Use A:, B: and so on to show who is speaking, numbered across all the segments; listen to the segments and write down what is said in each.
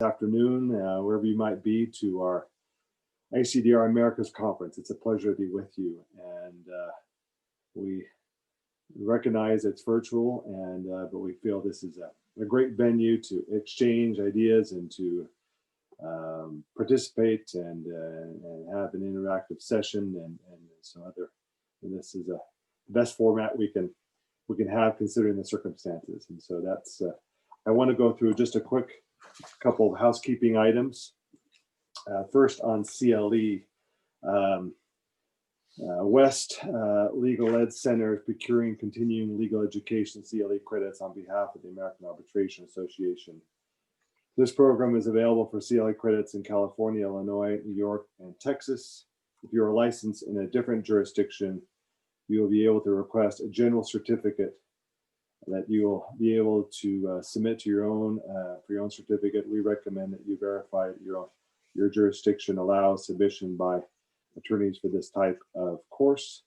A: afternoon, wherever you might be, to our ICDR Americas Conference. It's a pleasure to be with you, and we recognize it's virtual, and but we feel this is a great venue to exchange ideas and to participate and have an interactive session and some other. And this is the best format we can have considering the circumstances. And so that's I want to go through just a quick couple of housekeeping items. First on CLE. West Legal Ed Center is procuring continuing legal education CLE credits on behalf of the American Arbitration Association. This program is available for CLE credits in California, Illinois, New York, and Texas. If you are licensed in a different jurisdiction, you will be able to request a general certificate that you will be able to submit to your own for your own certificate. We recommend that you verify your jurisdiction allows submission by attorneys for this type of course.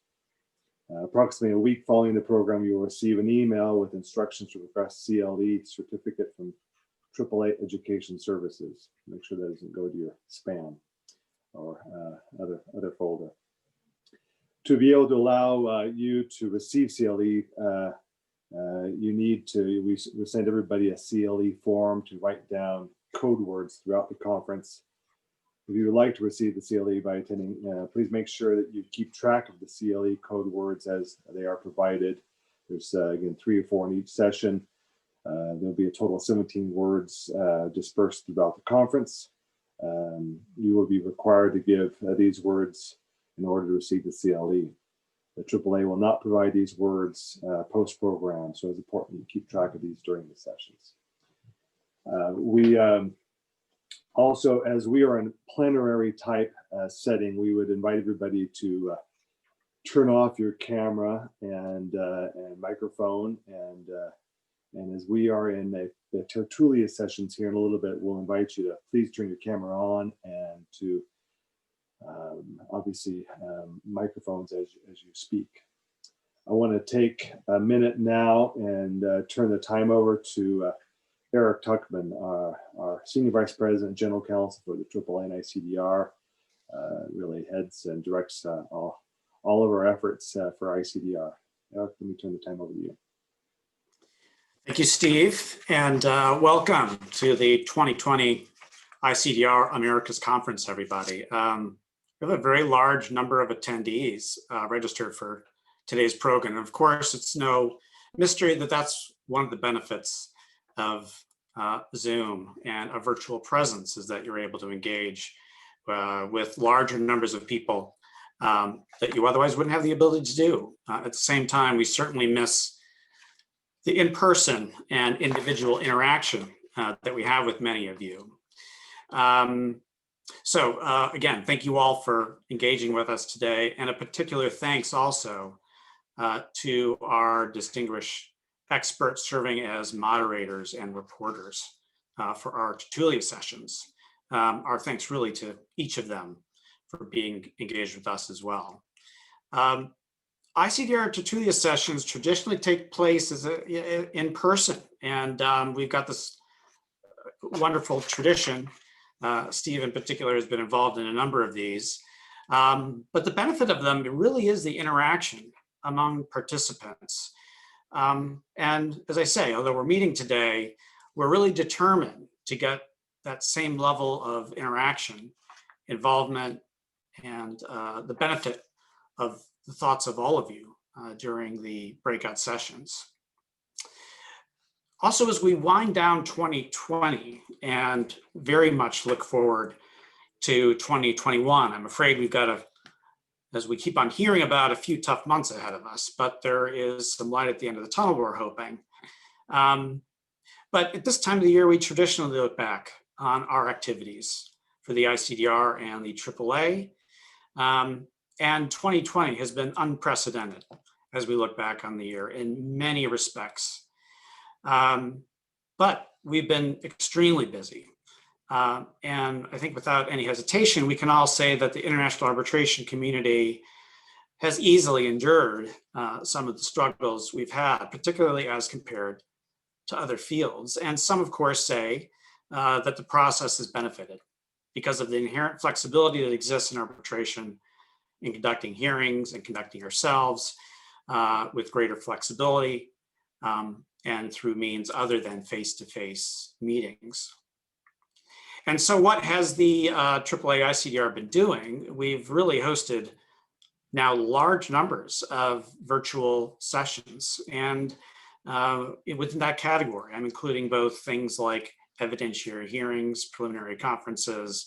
A: Approximately a week following the program, you will receive an email with instructions to request CLE certificate from AAA Education Services. Make sure that doesn't go to your spam or other folder. To be able to allow you to receive CLE, you need to, we send everybody a CLE form to write down code words throughout the conference. If you would like to receive the CLE by attending, please make sure that you keep track of the CLE code words as they are provided. There's again 3 or 4 in each session. There'll be a total of 17 words dispersed throughout the conference. You will be required to give these words in order to receive the CLE. The AAA will not provide these words post-program, so it's important to keep track of these during the sessions. Also, as we are in a plenary type setting, we would invite everybody to turn off your camera and microphone. And as we are in the Tertulia sessions here in a little bit, we'll invite you to please turn your camera on and to obviously microphones as you speak. I want to take a minute now and turn the time over to Eric Tuchmann, our Senior Vice President, General Counsel for the AAA and ICDR, really heads and directs all of our efforts for ICDR. Eric, let me turn the time over to you.
B: Thank you, Steve, and welcome to the 2020 ICDR Americas Conference, everybody. We have a very large number of attendees registered for today's program. And of course, it's no mystery that that's one of the benefits of Zoom and a virtual presence, is that you're able to engage with larger numbers of people that you otherwise wouldn't have the ability to do. At the same time, we certainly miss the in-person and individual interaction that we have with many of you. So again, thank you all for engaging with us today, and a particular thanks also to our distinguished experts serving as moderators and reporters for our Tertulia sessions. Our thanks really to each of them for being engaged with us as well. ICDR Tertulia sessions traditionally take place in person, and we've got this wonderful tradition. Steve in particular has been involved in a number of these, but the benefit of them really is the interaction among participants. And as I say, although we're meeting today, we're really determined to get that same level of interaction, involvement, and the benefit of the thoughts of all of you during the breakout sessions. Also, as we wind down 2020 and very much look forward to 2021, I'm afraid we've got as we keep on hearing about, a few tough months ahead of us, but there is some light at the end of the tunnel, we're hoping. But at this time of the year, we traditionally look back on our activities for the ICDR and the AAA. And 2020 has been unprecedented as we look back on the year in many respects. But we've been extremely busy. And I think without any hesitation, we can all say that the international arbitration community has easily endured some of the struggles we've had, particularly as compared to other fields. And some, of course, say that the process has benefited because of the inherent flexibility that exists in arbitration in conducting hearings and conducting ourselves with greater flexibility and through means other than face-to-face meetings. And so what has the AAA ICDR been doing? We've really hosted now large numbers of virtual sessions. And within that category, I'm including both things like evidentiary hearings, preliminary conferences,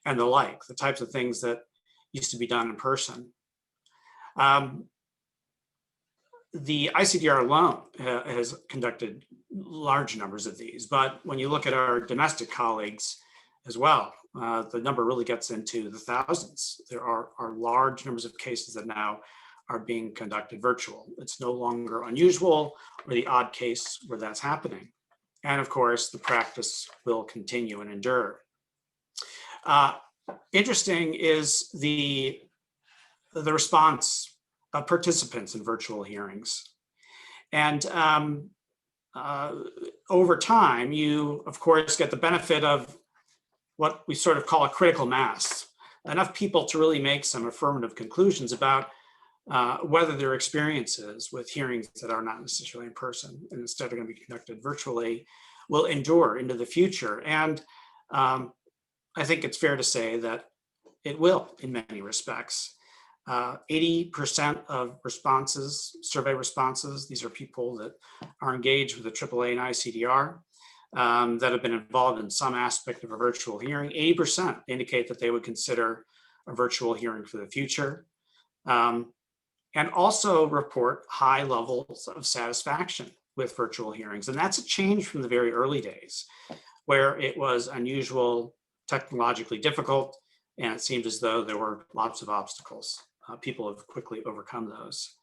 B: and the like, the types of things that used to be done in person. The ICDR alone has conducted large numbers of these, but when you look at our domestic colleagues as well, the number really gets into the thousands. There are large numbers of cases that now are being conducted virtual. It's no longer unusual or the odd case where that's happening. And of course, the practice will continue and endure. Interesting is the response of participants in virtual hearings. And over time, you, of course, get the benefit of what we sort of call a critical mass, enough people to really make some affirmative conclusions about whether their experiences with hearings that are not necessarily in person and instead are going to be conducted virtually will endure into the future. And I think it's fair to say that it will in many respects. 80% of responses, survey responses, these are people that are engaged with the AAA and ICDR that have been involved in some aspect of a virtual hearing. 80% indicate that they would consider a virtual hearing for the future. And also report high levels of satisfaction with virtual hearings. And that's a change from the very early days where it was unusual, technologically difficult, and it seemed as though there were lots of obstacles. People have quickly overcome those.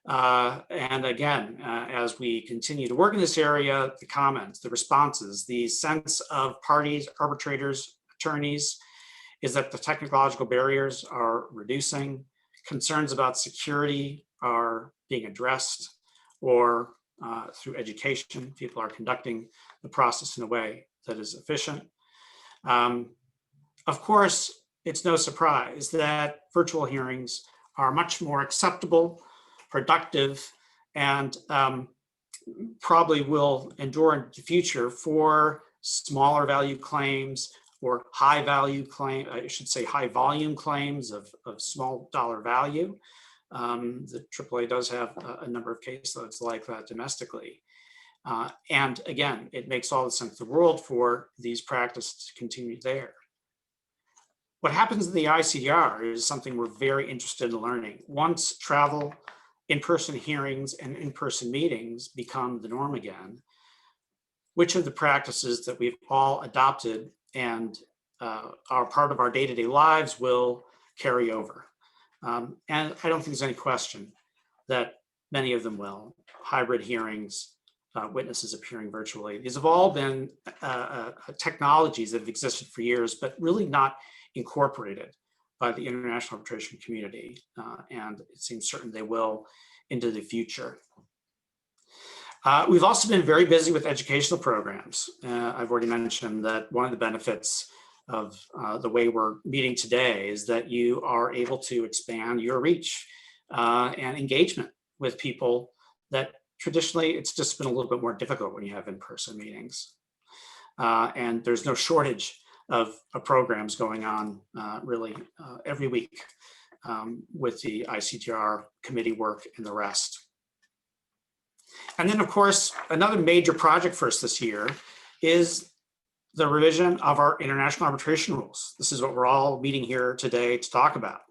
B: And again, as we continue to work in this area, the comments, the responses, the sense of parties, arbitrators, attorneys, is that the technological barriers are reducing, concerns about security are being addressed, or through education, people are conducting the process in a way that is efficient. Of course, it's no surprise that virtual hearings are much more acceptable, productive, and probably will endure in the future for smaller value claims or high value claim, I should say high volume claims of small dollar value. The AAA does have a number of caseloads like that domestically. And again, it makes all the sense in the world for these practices to continue there. What happens in the ICDR is something we're very interested in learning. Once travel, in-person hearings, and in-person meetings become the norm again, which of the practices that we've all adopted and are part of our day-to-day lives will carry over? And I don't think there's any question that many of them will. Hybrid hearings, witnesses appearing virtually. These have all been technologies that have existed for years, but really not incorporated by the international arbitration community. And it seems certain they will into the future. We've also been very busy with educational programs. I've already mentioned that one of the benefits of the way we're meeting today is that you are able to expand your reach and engagement with people that traditionally it's just been a little bit more difficult when you have in-person meetings. And there's no shortage of programs going on really every week with the ICDR committee work and the rest. And then, of course, another major project for us this year is the revision of our international arbitration rules. This is what we're all meeting here today to talk about.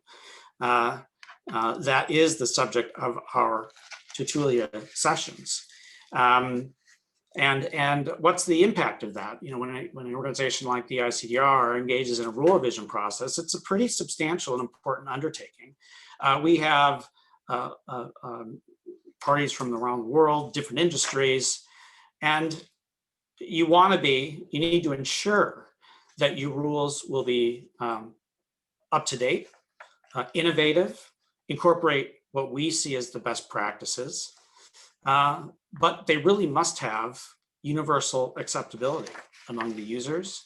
B: That is the subject of our Tutulia sessions. And what's the impact of that? You know, when an organization like the ICDR engages in a rule revision process, it's a pretty substantial and important undertaking. We have parties from around the world, different industries, and you need to ensure that your rules will be up to date, innovative, incorporate what we see as the best practices, but they really must have universal acceptability. among the users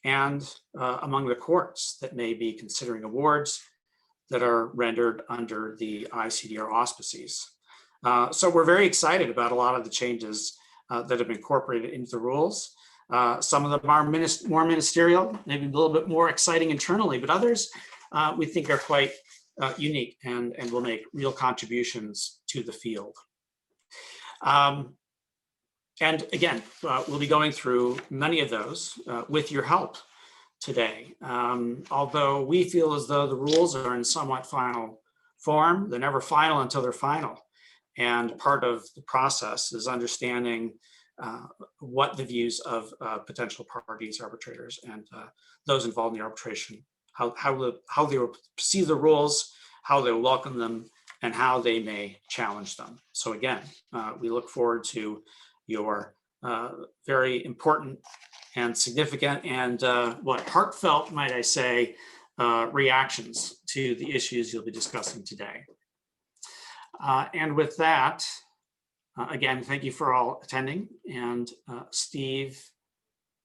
B: and among the courts that may be considering awards that are rendered under the ICDR auspices. So we're very excited about a lot of the changes that have been incorporated into the rules. Some of them are more ministerial, maybe a little bit more exciting internally, but others we think are quite unique and will make real contributions to the field. And again, we'll be going through many of those with your help today. Although we feel as though the rules are in somewhat final form, they're never final until they're final. And part of the process is understanding what the views of potential parties, arbitrators, and those involved in the arbitration, how they will perceive the rules, how they will welcome them, and how they may challenge them. So again, we look forward to your very important and significant and what heartfelt, might I say, reactions to the issues you'll be discussing today. And with that, again, thank you for all attending. And Steve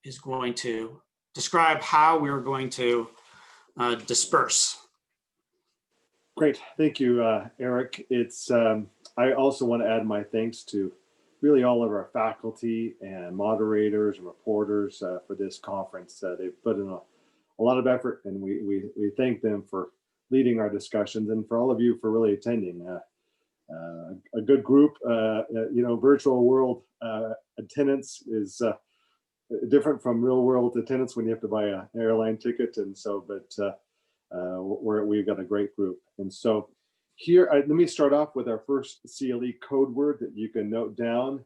B: is going to describe how we're going to disperse.
A: Great, thank you, Eric. It's I also want to add my thanks to really all of our faculty and moderators and reporters for this conference. They've put in a lot of effort, and we thank them for leading our discussions and for all of you for really attending. A good group, virtual world attendance is different from real world attendance when you have to buy an airline ticket. And so, but we've got a great group. And so here, let me start off with our first CLE code word that you can note down,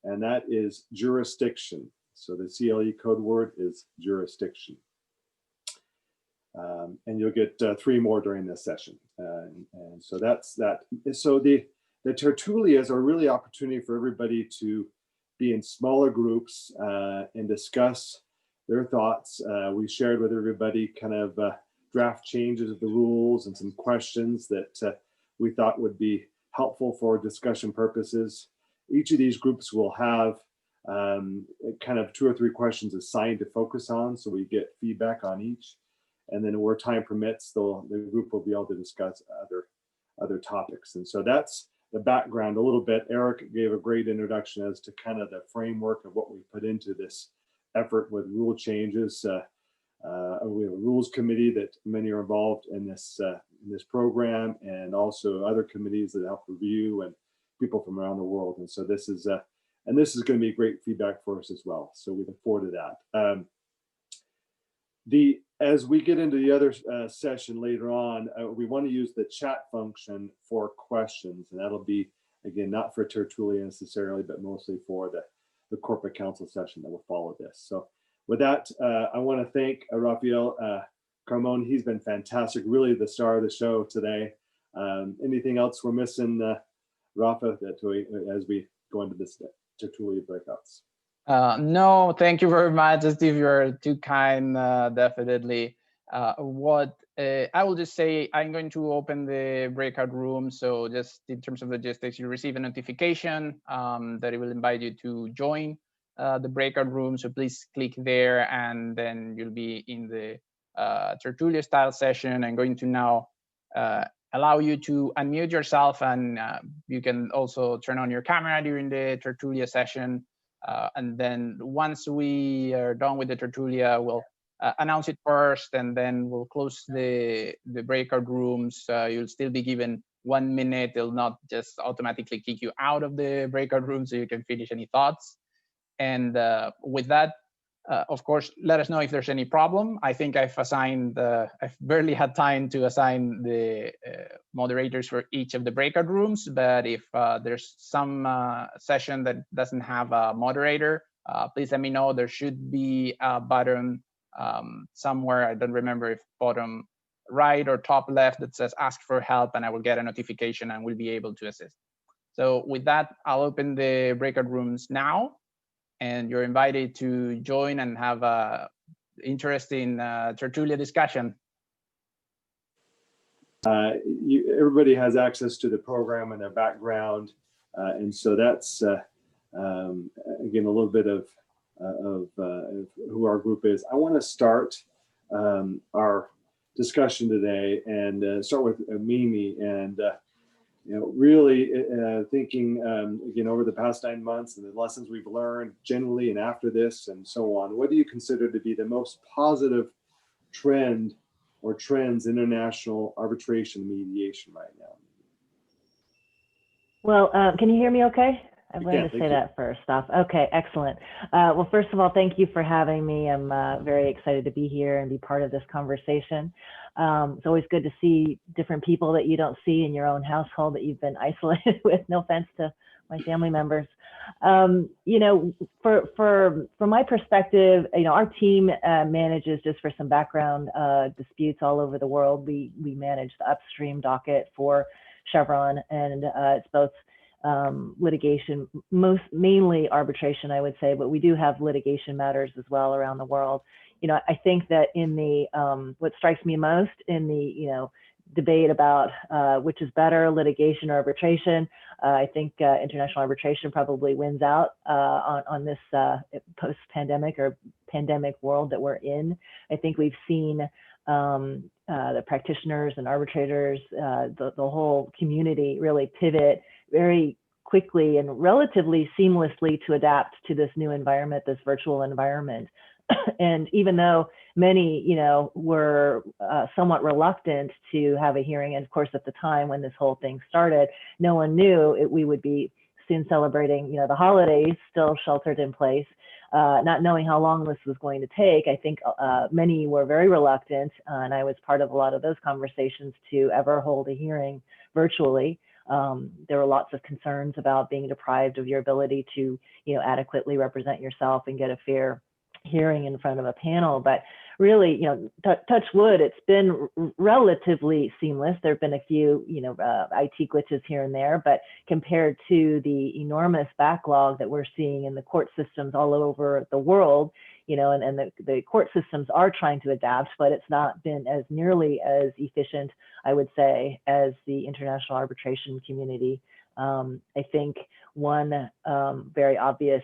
A: and that is jurisdiction. So the CLE code word is jurisdiction. And you'll get 3 more during this session. And so that's that. So the tertulias are really opportunity for everybody to be in smaller groups and discuss their thoughts. We shared with everybody kind of draft changes of the rules and some questions that we thought would be helpful for discussion purposes. Each of these groups will have kind of 2 or 3 questions assigned to focus on, so we get feedback on each. And then where time permits, the group will be able to discuss other topics. And so that's the background a little bit. Eric gave a great introduction as to kind of the framework of what we put into this effort with rule changes. We have a rules committee that many are involved in this program, and also other committees that help review and people from around the world. And so this is going to be great feedback for us as well. So we look forward to that. As we get into the other session later on, we want to use the chat function for questions, and that'll be, again, not for Tertulia necessarily, but mostly for the corporate counsel session that will follow this. So with that, I want to thank Rafael Carmon. He's been fantastic, really the star of the show today. Anything else we're missing, Rafa, as we go into this Tertulia breakouts?
C: No, thank you very much, Steve. You're too kind, definitely. What I will just say, I'm going to open the breakout room. So just in terms of logistics, you receive a notification that it will invite you to join the breakout room. So please click there, and then you'll be in the Tertulia style session. I'm going to now allow you to unmute yourself, and you can also turn on your camera during the Tertulia session. And then once we are done with the Tertulia, we'll announce it first, and then we'll close the breakout rooms. You'll still be given 1 minute. It'll not just automatically kick you out of the breakout room, so you can finish any thoughts. And with that, of course, let us know if there's any problem. I think I've barely had time to assign the moderators for each of the breakout rooms, but if there's some session that doesn't have a moderator, please let me know. There should be a button somewhere, I don't remember if bottom right or top left, that says ask for help, and I will get a notification and will be able to assist. So with that, I'll open the breakout rooms now, and you're invited to join and have a interesting Tertulia discussion.
A: Everybody has access to the program and their background, and so that's again a little bit of of who our group is. I want to start our discussion today and start with Mimi, and really thinking again over the past 9 months and the lessons we've learned generally and after this and so on. What do you consider to be the most positive trend or trends in international arbitration mediation right now?
D: Well, can you hear me okay? I wanted to say
A: you.
D: that first off. Okay, excellent. Well, first of all, thank you for having me. I'm very excited to be here and be part of this conversation. It's always good to see different people that you don't see in your own household that you've been isolated with. No offense to my family members. From my perspective, our team manages, just for some background, disputes all over the world. We manage the upstream docket for Chevron, and it's both litigation, mainly arbitration, I would say, but we do have litigation matters as well around the world. I think that in the what strikes me most in the debate about which is better, litigation or arbitration, I think international arbitration probably wins out on this post-pandemic or pandemic world that we're in. I think we've seen the practitioners and arbitrators, the whole community really pivot very quickly and relatively seamlessly to adapt to this new environment, this virtual environment. And even though many, were somewhat reluctant to have a hearing, and of course at the time when this whole thing started, no one knew we would be soon celebrating, the holidays, still sheltered in place, not knowing how long this was going to take. I think many were very reluctant, and I was part of a lot of those conversations, to ever hold a hearing virtually. There were lots of concerns about being deprived of your ability to, adequately represent yourself and get a fair hearing in front of a panel. But really, touch wood, it's been relatively seamless. There have been a few, IT glitches here and there, but compared to the enormous backlog that we're seeing in the court systems all over the world, and the court systems are trying to adapt, but it's not been as nearly as efficient, I would say, as the international arbitration community. I think one very obvious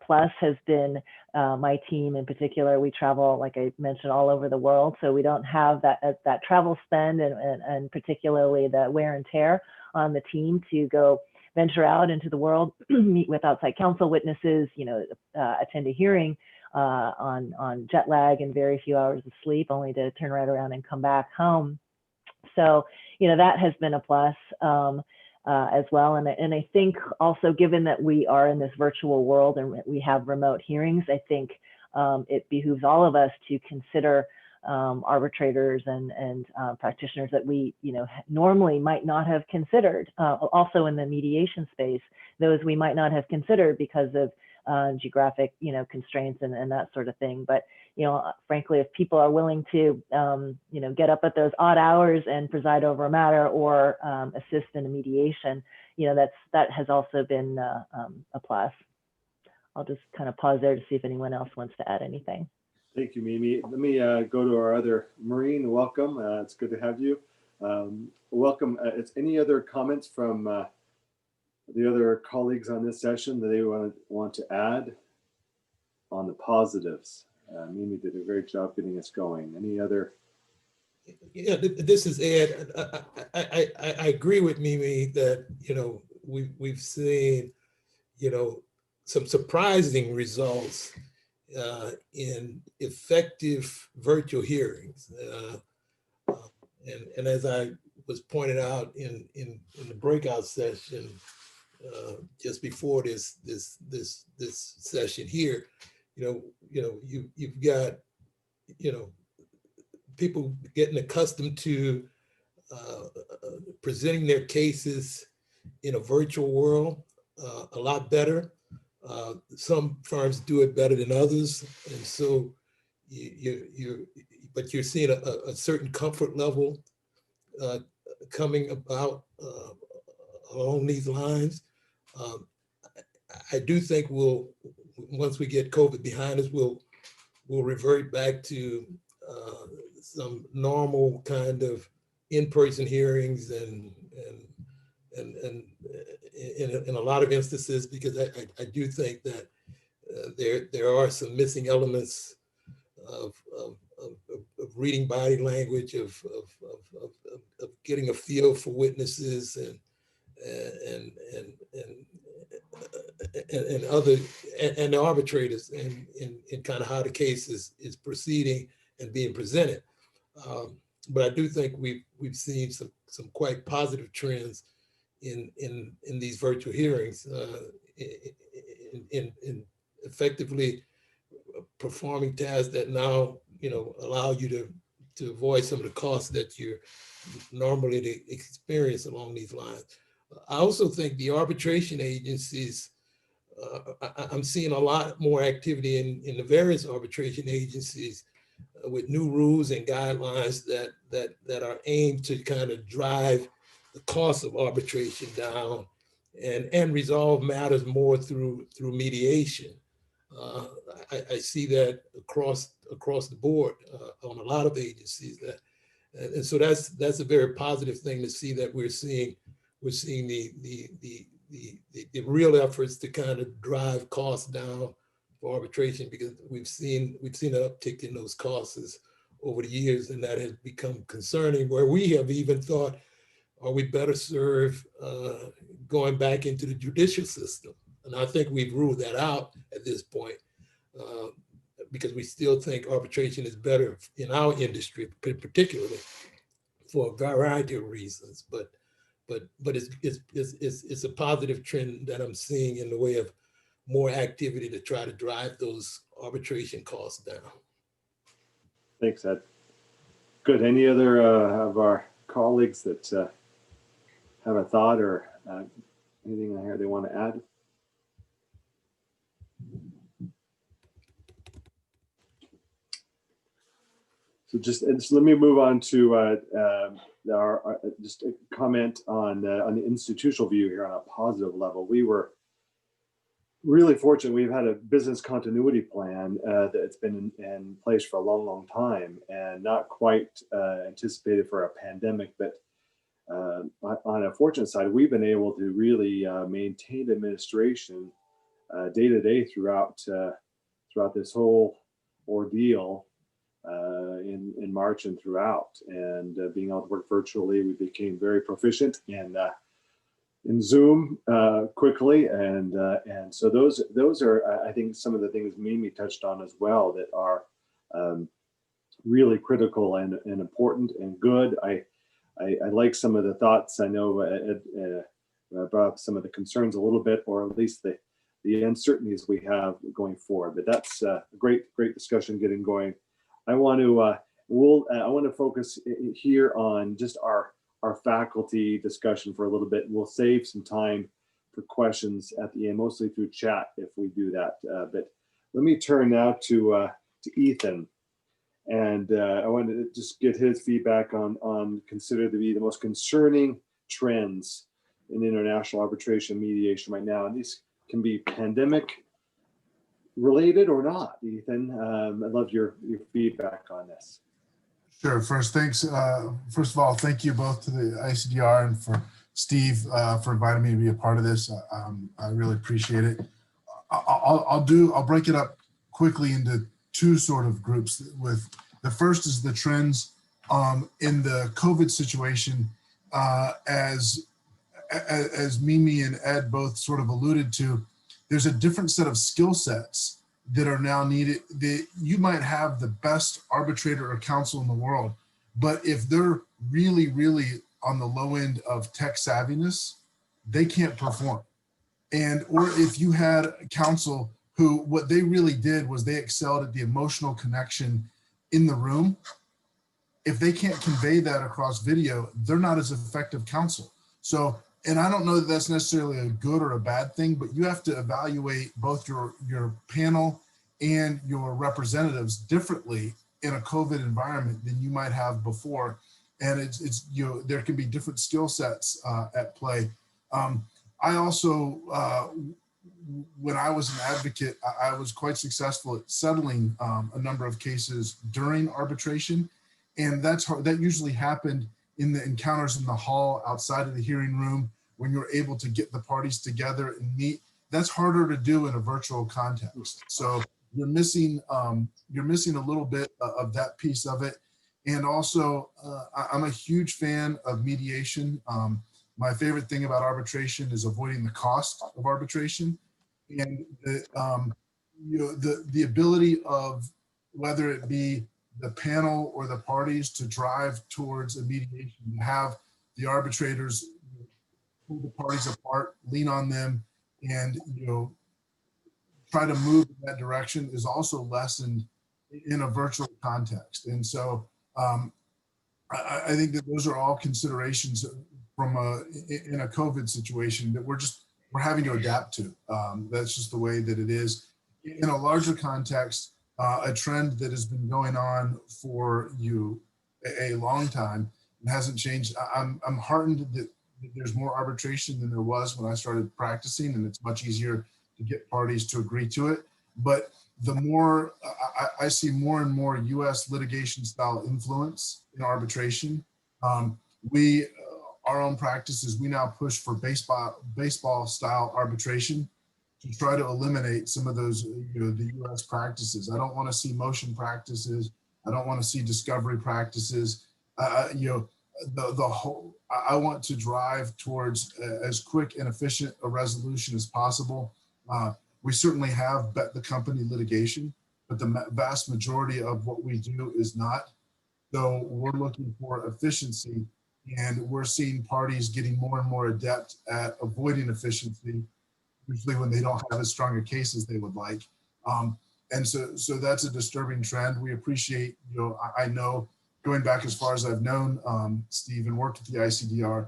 D: plus has been my team in particular. We travel, like I mentioned, all over the world, so we don't have that travel spend and particularly the wear and tear on the team to go venture out into the world, meet with outside counsel witnesses, attend a hearing on jet lag and very few hours of sleep, only to turn right around and come back home. So, that has been a plus. As well. And I think also, given that we are in this virtual world and we have remote hearings, I think it behooves all of us to consider arbitrators and practitioners that we normally might not have considered. Also in the mediation space, those we might not have considered because of geographic constraints and that sort of thing. But frankly, if people are willing to get up at those odd hours and preside over a matter or assist in a mediation, that has also been a plus. I'll just kind of pause there to see if anyone else wants to add anything.
A: Thank you, Mimi. Let me go to our other Maureen. Welcome. It's good to have you. Welcome. Any other comments from the other colleagues on this session that they want to add on the positives? Mimi did a great job getting us going. Any other?
E: Yeah, this is Ed. I agree with Mimi that we've seen some surprising results in effective virtual hearings, and as I was pointed out in the breakout session just before this session here, you've got people getting accustomed to presenting their cases in a virtual world a lot better. Some firms do it better than others, and so but you're seeing a certain comfort level coming about along these lines. I do think once we get COVID behind us, we'll revert back to some normal kind of in-person hearings and in a lot of instances, because I do think that there are some missing elements of reading body language, of getting a feel for witnesses and other and the arbitrators in kind of how the case is proceeding and being presented. But I do think we've seen some quite positive trends in these virtual hearings in effectively performing tasks that now allow you to avoid some of the costs that you normally experience along these lines. I also think the arbitration agencies, I'm seeing a lot more activity in the various arbitration agencies with new rules and guidelines that are aimed to kind of drive the cost of arbitration down and resolve matters more through mediation. I see that across the board on a lot of agencies, and so that's a very positive thing to see, that we're seeing the real efforts to kind of drive costs down for arbitration, because we've seen an uptick in those costs over the years, and that has become concerning, where we have even thought, are we better served going back into the judicial system? And I think we've ruled that out at this point, because we still think arbitration is better in our industry, particularly for a variety of reasons. But it's a positive trend that I'm seeing in the way of more activity to try to drive those arbitration costs down.
A: Thanks, Ed. Good. Any other of our colleagues that have a thought or anything here they want to add? So just let me move on to just a comment on the institutional view here on a positive level. We were really fortunate. We've had a business continuity plan that's been in place for a long, long time, and not quite anticipated for a pandemic. But on a fortunate side, we've been able to really maintain administration day to day throughout this whole ordeal in March and throughout. And being able to work virtually, we became very proficient in Zoom quickly, and so those are I think some of the things Mimi touched on as well that are really critical and important and good. I like some of the thoughts. I know Ed brought up some of the concerns a little bit, or at least the uncertainties we have going forward. But that's a great discussion getting going. I want to focus here on just our faculty discussion for a little bit, and we'll save some time for questions at the end, mostly through chat if we do that. But let me turn now to Ethan, and I wanted to just get his feedback on considered to be the most concerning trends in international arbitration mediation right now, and these can be pandemic related or not. Ethan, I'd love your feedback on this.
F: Sure. First, thanks. First of all, thank you both to the ICDR and for Steve for inviting me to be a part of this. I really appreciate it. I'll break it up quickly into two sort of groups. With the first is the trends in the COVID situation, as Mimi and Ed both sort of alluded to. There's a different set of skill sets that are now needed. You might have the best arbitrator or counsel in the world, but if they're really, really on the low end of tech savviness, they can't perform. Or if you had counsel who, what they really did was they excelled at the emotional connection in the room, if they can't convey that across video, they're not as effective counsel. So, and I don't know that that's necessarily a good or a bad thing, but you have to evaluate both your panel and your representatives differently in a COVID environment than you might have before. And it's there can be different skill sets at play. I also, when I was an advocate, I was quite successful at settling a number of cases during arbitration. And that usually happened in the encounters in the hall outside of the hearing room, when you're able to get the parties together and meet. that's harder to do in a virtual context. So you're missing a little bit of that piece of it. And also, I'm a huge fan of mediation. My favorite thing about arbitration is avoiding the cost of arbitration, and the ability of, whether it be the panel or the parties, to drive towards a mediation, have the arbitrators pull the parties apart, lean on them, and try to move in that direction, is also lessened in a virtual context. And so I think that those are all considerations from in a COVID situation that we're having to adapt to. That's just the way that it is. In a larger context, a trend that has been going on for a long time and hasn't changed. I'm heartened that there's more arbitration than there was when I started practicing, and it's much easier to get parties to agree to it. But the more I see more and more U.S. litigation style influence in arbitration, our own practices, we now push for baseball style arbitration to try to eliminate some of those, the U.S. practices. I don't want to see motion practices. I don't want to see discovery practices. The whole, I want to drive towards as quick and efficient a resolution as possible. We certainly have bet the company litigation, but the vast majority of what we do is not. So we're looking for efficiency, and we're seeing parties getting more and more adept at avoiding efficiency, usually when they don't have as strong a case as they would like. And so that's a disturbing trend. We appreciate, I know, going back as far as I've known Steve and worked with the ICDR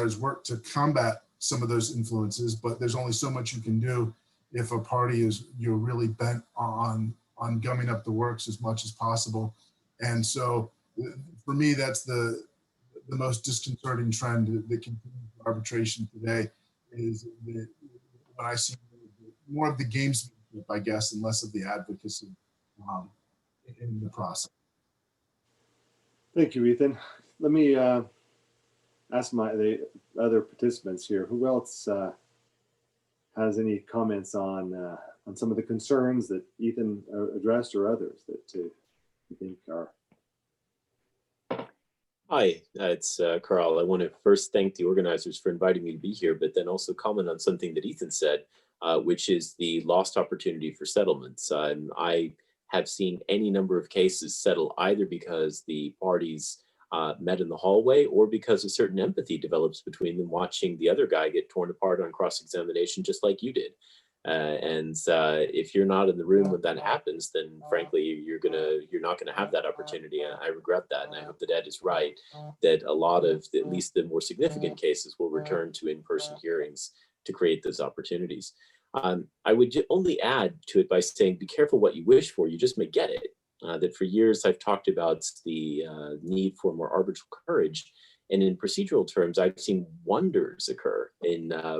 F: has worked to combat some of those influences, but there's only so much you can do if a party is really bent on gumming up the works as much as possible. And so for me, that's the most disconcerting trend that continues in arbitration today, is that when I see more of the gamesmanship, I guess, and less of the advocacy in the process.
A: Thank you, Ethan. Let me ask the other participants here. Who else has any comments on some of the concerns that Ethan addressed, or others that you think are?
G: Hi, it's Carl. I want to first thank the organizers for inviting me to be here, but then also comment on something that Ethan said, which is the lost opportunity for settlements. I have seen any number of cases settle either because the parties met in the hallway, or because a certain empathy develops between them, watching the other guy get torn apart on cross-examination just like you did. And if you're not in the room when that happens, then frankly, you're not gonna have that opportunity. And I regret that. And I hope that Ed is right, that a lot of, at least the more significant cases, will return to in-person hearings to create those opportunities. I would only add to it by saying, be careful what you wish for, you just may get it. That for years I've talked about the need for more arbitral courage. And in procedural terms, I've seen wonders occur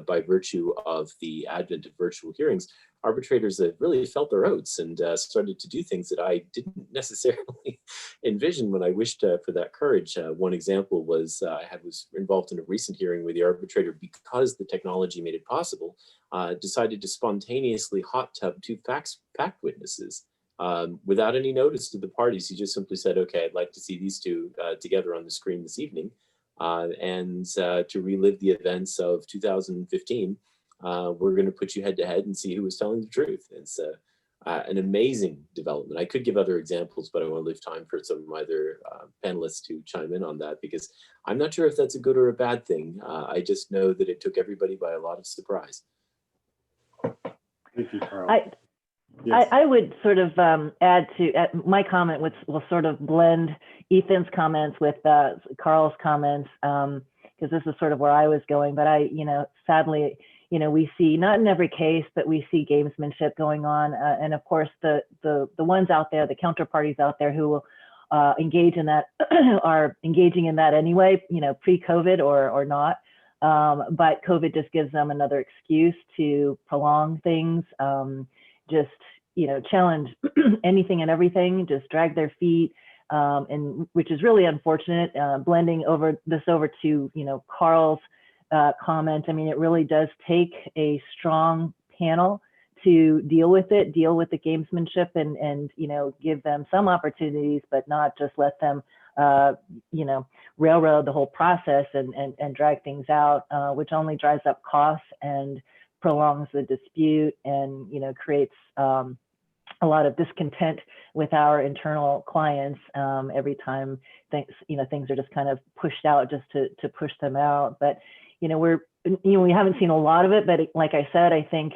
G: by virtue of the advent of virtual hearings. Arbitrators have really felt their oats and started to do things that I didn't necessarily envision when I wished for that courage. One example was I was involved in a recent hearing where the arbitrator, because the technology made it possible, decided to spontaneously hot tub two fact witnesses. Without any notice to the parties. He just simply said, okay, I'd like to see these two together on the screen this evening, and to relive the events of 2015. We're going to put you head to head and see who was telling the truth. It's an amazing development. I could give other examples, but I want to leave time for some of my other panelists to chime in on that, because I'm not sure if that's a good or a bad thing. I just know that it took everybody by a lot of surprise.
A: Thank you, Carl.
D: Yes. I would sort of add to my comment, which will sort of blend Ethan's comments with Carl's comments, because this is sort of where I was going. But sadly, we see, not in every case, but we see gamesmanship going on, and of course the ones out there, the counterparties out there who will engage in that are engaging in that anyway, pre-COVID or not. But COVID just gives them another excuse to prolong things. Just challenge anything and everything, just drag their feet, and which is really unfortunate. Blending over to Carl's comment. I mean, it really does take a strong panel to deal with it, deal with the gamesmanship, and you know, give them some opportunities, but not just let them you know, railroad the whole process and drag things out, which only drives up costs and prolongs the dispute, and you know, creates a lot of discontent with our internal clients every time things, you know, things are just kind of pushed out just to push them out. But you know, we haven't seen a lot of it, but like I said, I think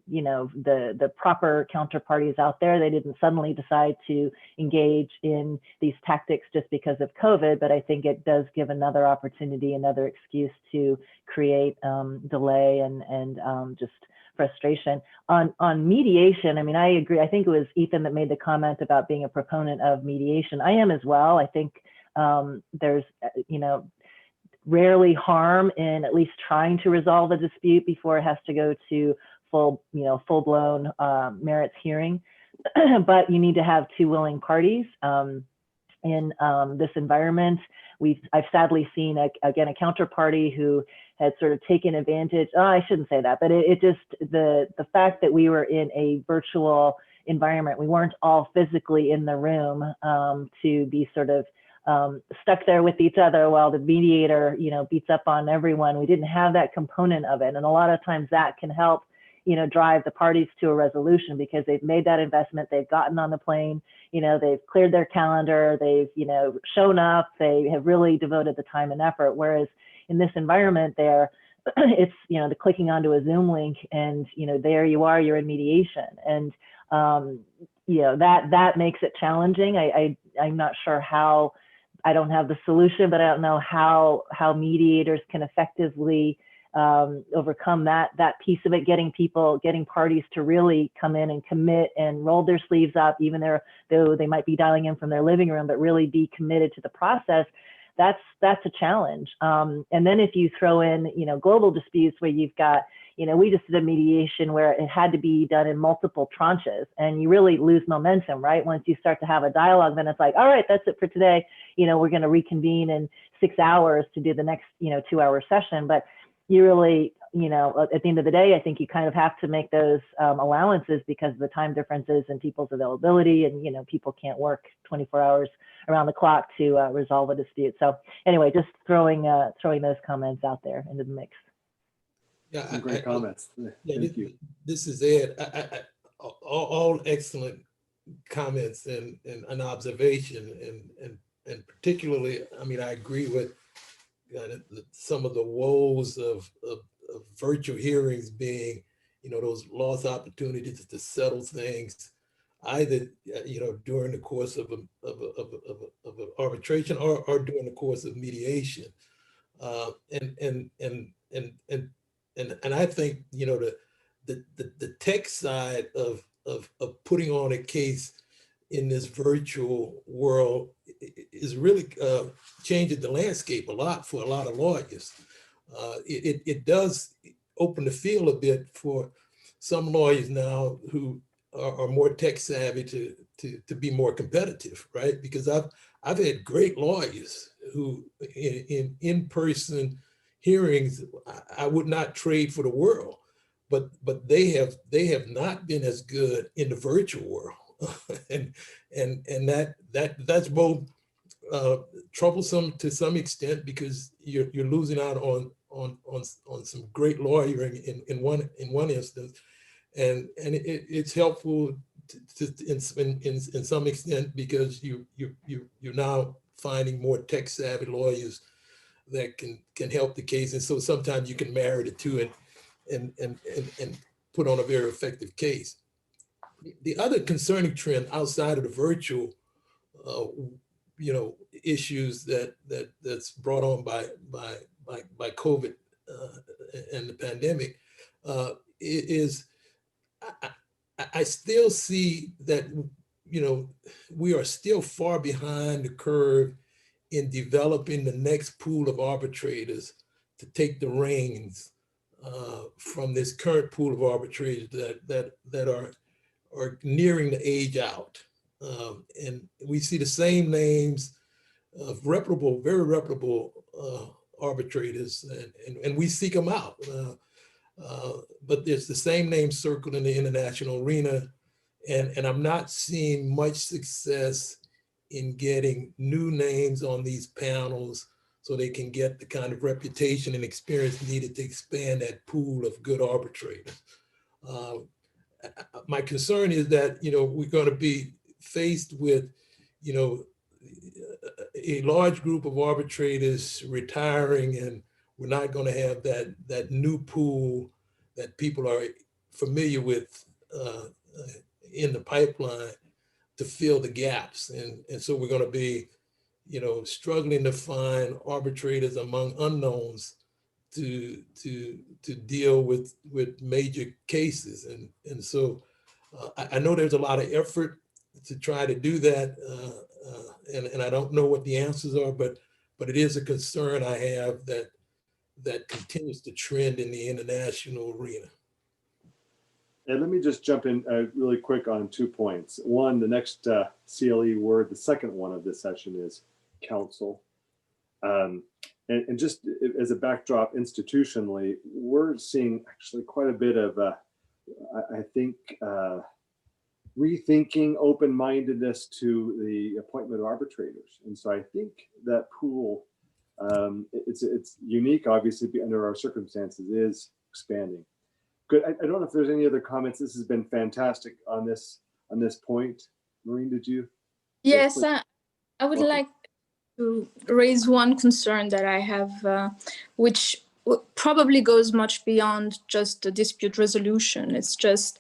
D: you know, the proper counterparties out there, they didn't suddenly decide to engage in these tactics just because of COVID, but I think it does give another opportunity, another excuse to create delay and just frustration. On mediation, I mean, I agree. I think it was Ethan that made the comment about being a proponent of mediation. I am as well. I think there's, you know, rarely harm in at least trying to resolve a dispute before it has to go to full-blown merits hearing. But you need to have two willing parties. In this environment, I've sadly seen again a counterparty who had sort of taken advantage. Oh, I shouldn't say that, but it just the fact that we were in a virtual environment, we weren't all physically in the room to be sort of stuck there with each other while the mediator, you know, beats up on everyone. We didn't have that component of it, and a lot of times that can help, you know, drive the parties to a resolution because they've made that investment, they've gotten on the plane, you know, they've cleared their calendar, they've, you know, shown up, they have really devoted the time and effort. Whereas in this environment there, it's, you know, the clicking onto a Zoom link and, you know, there you are, you're in mediation. And, you know, that makes it challenging. I'm not sure how, I don't have the solution, but I don't know how mediators can effectively overcome that piece of it, getting parties to really come in and commit and roll their sleeves up, even though they might be dialing in from their living room, but really be committed to the process. That's a challenge. And then if you throw in, you know, global disputes where you've got, you know, we just did a mediation where it had to be done in multiple tranches, and you really lose momentum, right? Once you start to have a dialogue, then it's like, all right, that's it for today. You know, we're going to reconvene in 6 hours to do the next, you know, 2-hour session. But you really, you know, at the end of the day, I think you kind of have to make those allowances because of the time differences and people's availability, and, you know, people can't work 24 hours around the clock to resolve a dispute. So anyway, just throwing those comments out there into the mix.
E: Yeah,
A: Some great comments. Thank you.
E: This is Ed. All excellent comments and observation, and particularly, I mean, I agree with some of the woes of virtual hearings being, you know, those lost opportunities to settle things, either, you know, during the course of an arbitration or during the course of mediation, and I think, you know, the tech side of putting on a case in this virtual world is really changing the landscape a lot for a lot of lawyers. It does open the field a bit for some lawyers now who are more tech savvy to be more competitive, right? Because I've had great lawyers who in-person hearings I would not trade for the world, but they have not been as good in the virtual world. and that's both troublesome to some extent because you're losing out on some great lawyering in one instance, and it's helpful in some extent because you're now finding more tech savvy lawyers that can help the case, and so sometimes you can marry the two and put on a very effective case. The other concerning trend outside of the virtual, you know, issues that's brought on by COVID and the pandemic is I still see that, you know, we are still far behind the curve in developing the next pool of arbitrators to take the reins from this current pool of arbitrators that are nearing the age out. And we see the same names of reputable, very reputable arbitrators, and we seek them out. But there's the same name circled in the international arena, and I'm not seeing much success in getting new names on these panels so they can get the kind of reputation and experience needed to expand that pool of good arbitrators. My concern is that, we're going to be faced with, a large group of arbitrators retiring, and we're not going to have that new pool that people are familiar with in the pipeline to fill the gaps. And so we're going to be, struggling to find arbitrators among unknowns to deal with major cases. And so I know there's a lot of effort to try to do that. And I don't know what the answers are, but it is a concern I have that continues to trend in the international arena.
A: And let me just jump in really quick on 2 points. One, the next CLE word, the second one of this session is counsel. And just as a backdrop institutionally, we're seeing actually quite a bit of, I think, rethinking, open-mindedness to the appointment of arbitrators. And so I think that pool, it's unique, obviously, under our circumstances, is expanding. Good. I don't know if there's any other comments. This has been fantastic on this point. Maureen, did you?
H: Yes, I would
A: Okay.
H: like to raise one concern that I have, which probably goes much beyond just the dispute resolution. It's just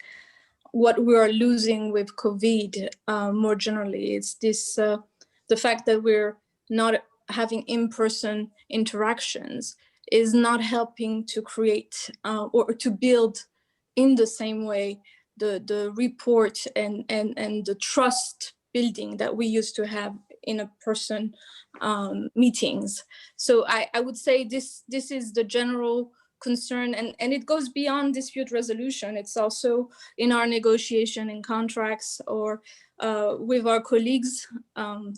H: what we are losing with COVID more generally. It's this, the fact that we're not having in-person interactions is not helping to create or to build in the same way the report and the trust building that we used to have in a person meetings. So I would say this is the general concern, and it goes beyond dispute resolution. It's also in our negotiation and contracts or with our colleagues.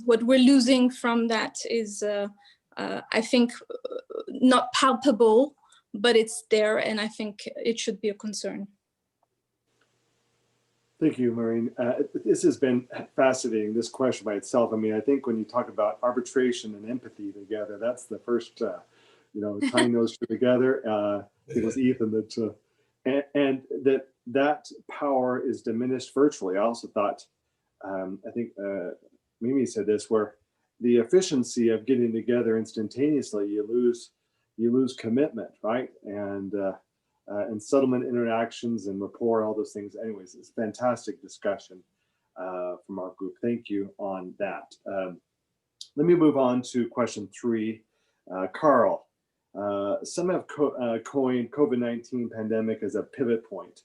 H: What we're losing from that is, I think, not palpable, but it's there, and I think it should be a concern.
A: Thank you, Maureen. This has been fascinating, this question by itself. I mean, I think when you talk about arbitration and empathy together, that's the first, tying those two together. It was Ethan that, and that power is diminished virtually. I also thought, I think Mimi said this, where the efficiency of getting together instantaneously, you lose commitment, right? And settlement interactions and rapport, all those things. Anyways, it's a fantastic discussion from our group. Thank you on that. Let me move on to question 3. Carl, some have coined COVID-19 pandemic as a pivot point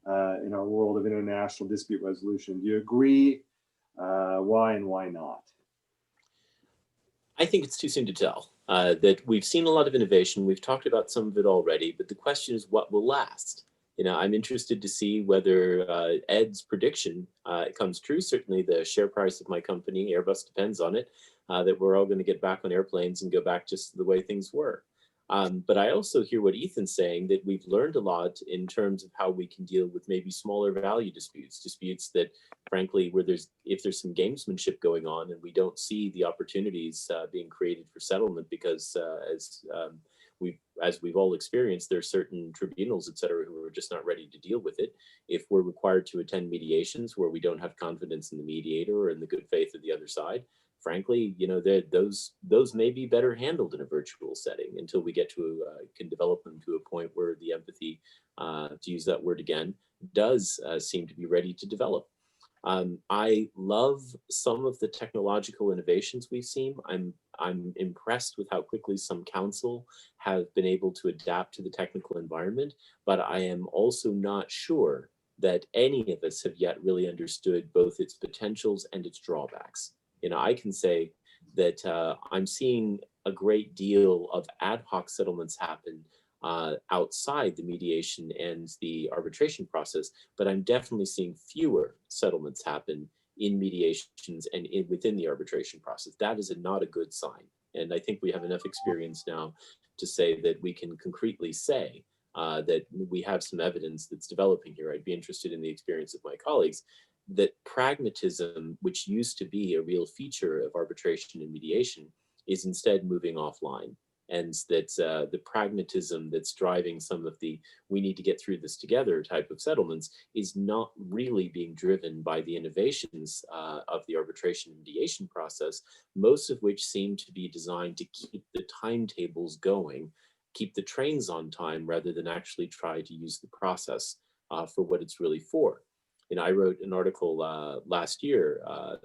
A: in our world of international dispute resolution. Do you agree? Why and why not?
G: I think it's too soon to tell. That we've seen a lot of innovation. We've talked about some of it already, but the question is what will last? I'm interested to see whether Ed's prediction comes true. Certainly the share price of my company, Airbus, depends on it, that we're all going to get back on airplanes and go back just the way things were. But I also hear what Ethan's saying, that we've learned a lot in terms of how we can deal with maybe smaller value disputes that, frankly, if there's some gamesmanship going on and we don't see the opportunities being created for settlement because as we've all experienced, there are certain tribunals, et cetera, who are just not ready to deal with it. If we're required to attend mediations where we don't have confidence in the mediator or in the good faith of the other side, frankly, those may be better handled in a virtual setting until we get to can develop them to a point where the empathy, to use that word again, does seem to be ready to develop. I love some of the technological innovations we've seen. I'm impressed with how quickly some counsel have been able to adapt to the technical environment, but I am also not sure that any of us have yet really understood both its potentials and its drawbacks. I can say that I'm seeing a great deal of ad hoc settlements happen outside the mediation and the arbitration process, but I'm definitely seeing fewer settlements happen in mediations and within the arbitration process. That is not a good sign. And I think we have enough experience now to say that we can concretely say that we have some evidence that's developing here. I'd be interested in the experience of my colleagues, that pragmatism, which used to be a real feature of arbitration and mediation, is instead moving offline. And that the pragmatism that's driving some of the we need to get through this together type of settlements is not really being driven by the innovations of the arbitration and mediation process, most of which seem to be designed to keep the timetables going, keep the trains on time, rather than actually try to use the process for what it's really for. And I wrote an article last year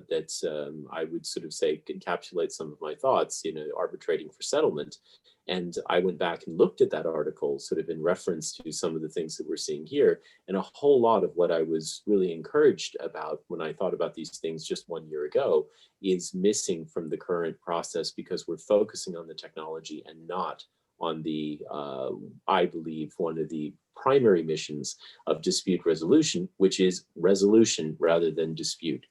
G: that I would sort of say encapsulates some of my thoughts, arbitrating for settlement. And I went back and looked at that article sort of in reference to some of the things that we're seeing here. And a whole lot of what I was really encouraged about when I thought about these things just 1 year ago is missing from the current process, because we're focusing on the technology and not on the, I believe, one of the primary missions of dispute resolution, which is resolution rather than dispute.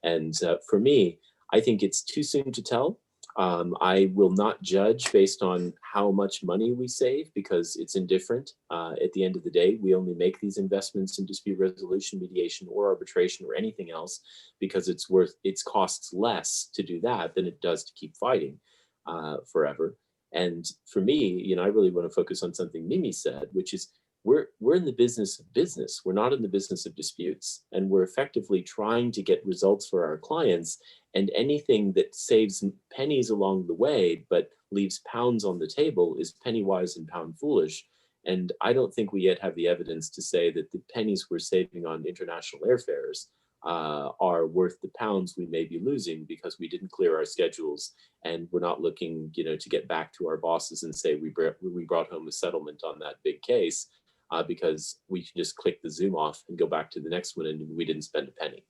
G: And for me, I think it's too soon to tell. I will not judge based on how much money we save, because it's indifferent. At the end of the day, we only make these investments in dispute resolution, mediation, or arbitration, or anything else, because it costs less to do that than it does to keep fighting forever. And for me, I really want to focus on something Mimi said, which is we're in the business of business. We're not in the business of disputes. And we're effectively trying to get results for our clients. And anything that saves pennies along the way, but leaves pounds on the table, is penny wise and pound foolish. And I don't think we yet have the evidence to say that the pennies we're saving on international airfares are worth the pounds we may be losing because we didn't clear our schedules, and we're not looking, to get back to our bosses and say we brought home a settlement on that big case because we can just click the Zoom off and go back to the next one, and we didn't spend a penny.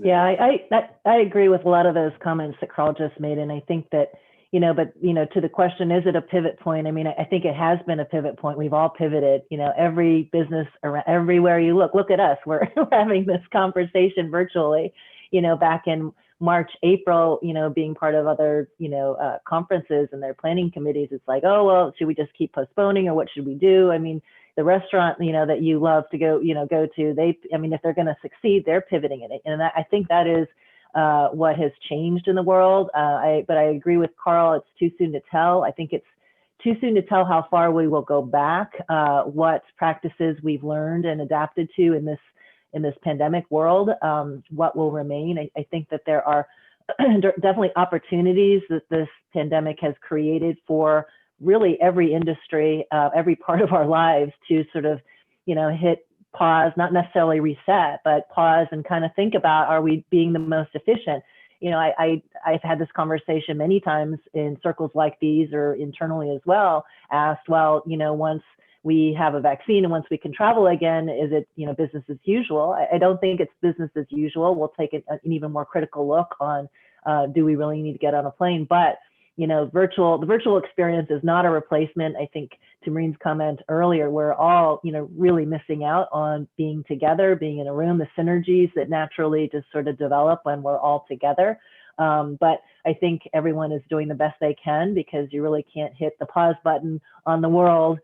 D: Yeah, I agree with a lot of those comments that Carl just made, and I think that to the question, is it a pivot point? I mean, I think it has been a pivot point. We've all pivoted. Every business around, everywhere you look at us. We're having this conversation virtually. Back in March, April, being part of other conferences and their planning committees, it's like, oh well, should we just keep postponing, or what should we do? I mean, the restaurant that you love to go to, if they're going to succeed, they're pivoting it, and I think that is what has changed in the world. But I agree with Carl, it's too soon to tell. I think it's too soon to tell how far we will go back, what practices we've learned and adapted to in this pandemic world, what will remain. I think that there are definitely opportunities that this pandemic has created for really every industry, every part of our lives, to sort of, hit pause, not necessarily reset, but pause and kind of think about, are we being the most efficient? I've had this conversation many times in circles like these, or internally as well, asked, well, once we have a vaccine and once we can travel again, is it, business as usual? I don't think it's business as usual. We'll take an even more critical look on, do we really need to get on a plane? But the virtual experience is not a replacement. I think to Maureen's comment earlier, we're all, really missing out on being together, being in a room, the synergies that naturally just sort of develop when we're all together. But I think everyone is doing the best they can, because you really can't hit the pause button on the world,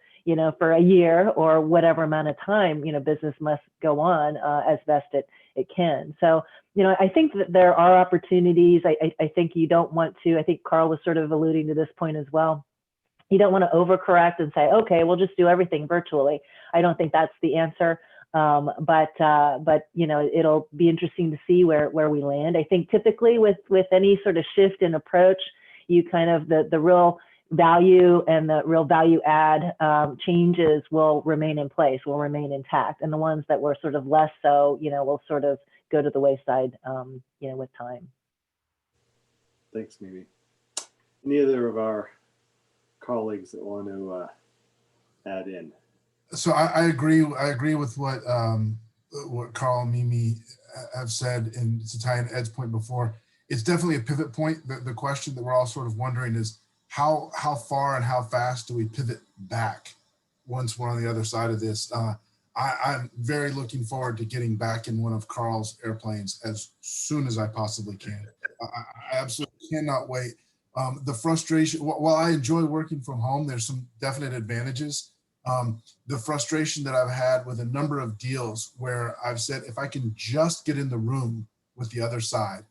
D: for a year or whatever amount of time. Business must go on as best it can. So, I think that there are opportunities. I think you don't want to, I think Carl was sort of alluding to this point as well. You don't want to overcorrect and say, okay, we'll just do everything virtually. I don't think that's the answer. But it'll be interesting to see where we land. I think typically with any sort of shift in approach, you kind of, the real value and the real value add changes will remain in place, will remain intact. And the ones that were sort of less so, will sort of go to the wayside, with time.
A: Thanks, Mimi. Any other of our colleagues that want to add in?
F: So I agree with what Carl and Mimi have said, and to tie in Ed's point before, it's definitely a pivot point. The question that we're all sort of wondering is how far and how fast do we pivot back once we're on the other side of this? I'm very looking forward to getting back in one of Carl's airplanes as soon as I possibly can. I absolutely cannot wait. The frustration, while I enjoy working from home, there's some definite advantages. The frustration that I've had with a number of deals where I've said, if I can just get in the room with the other side,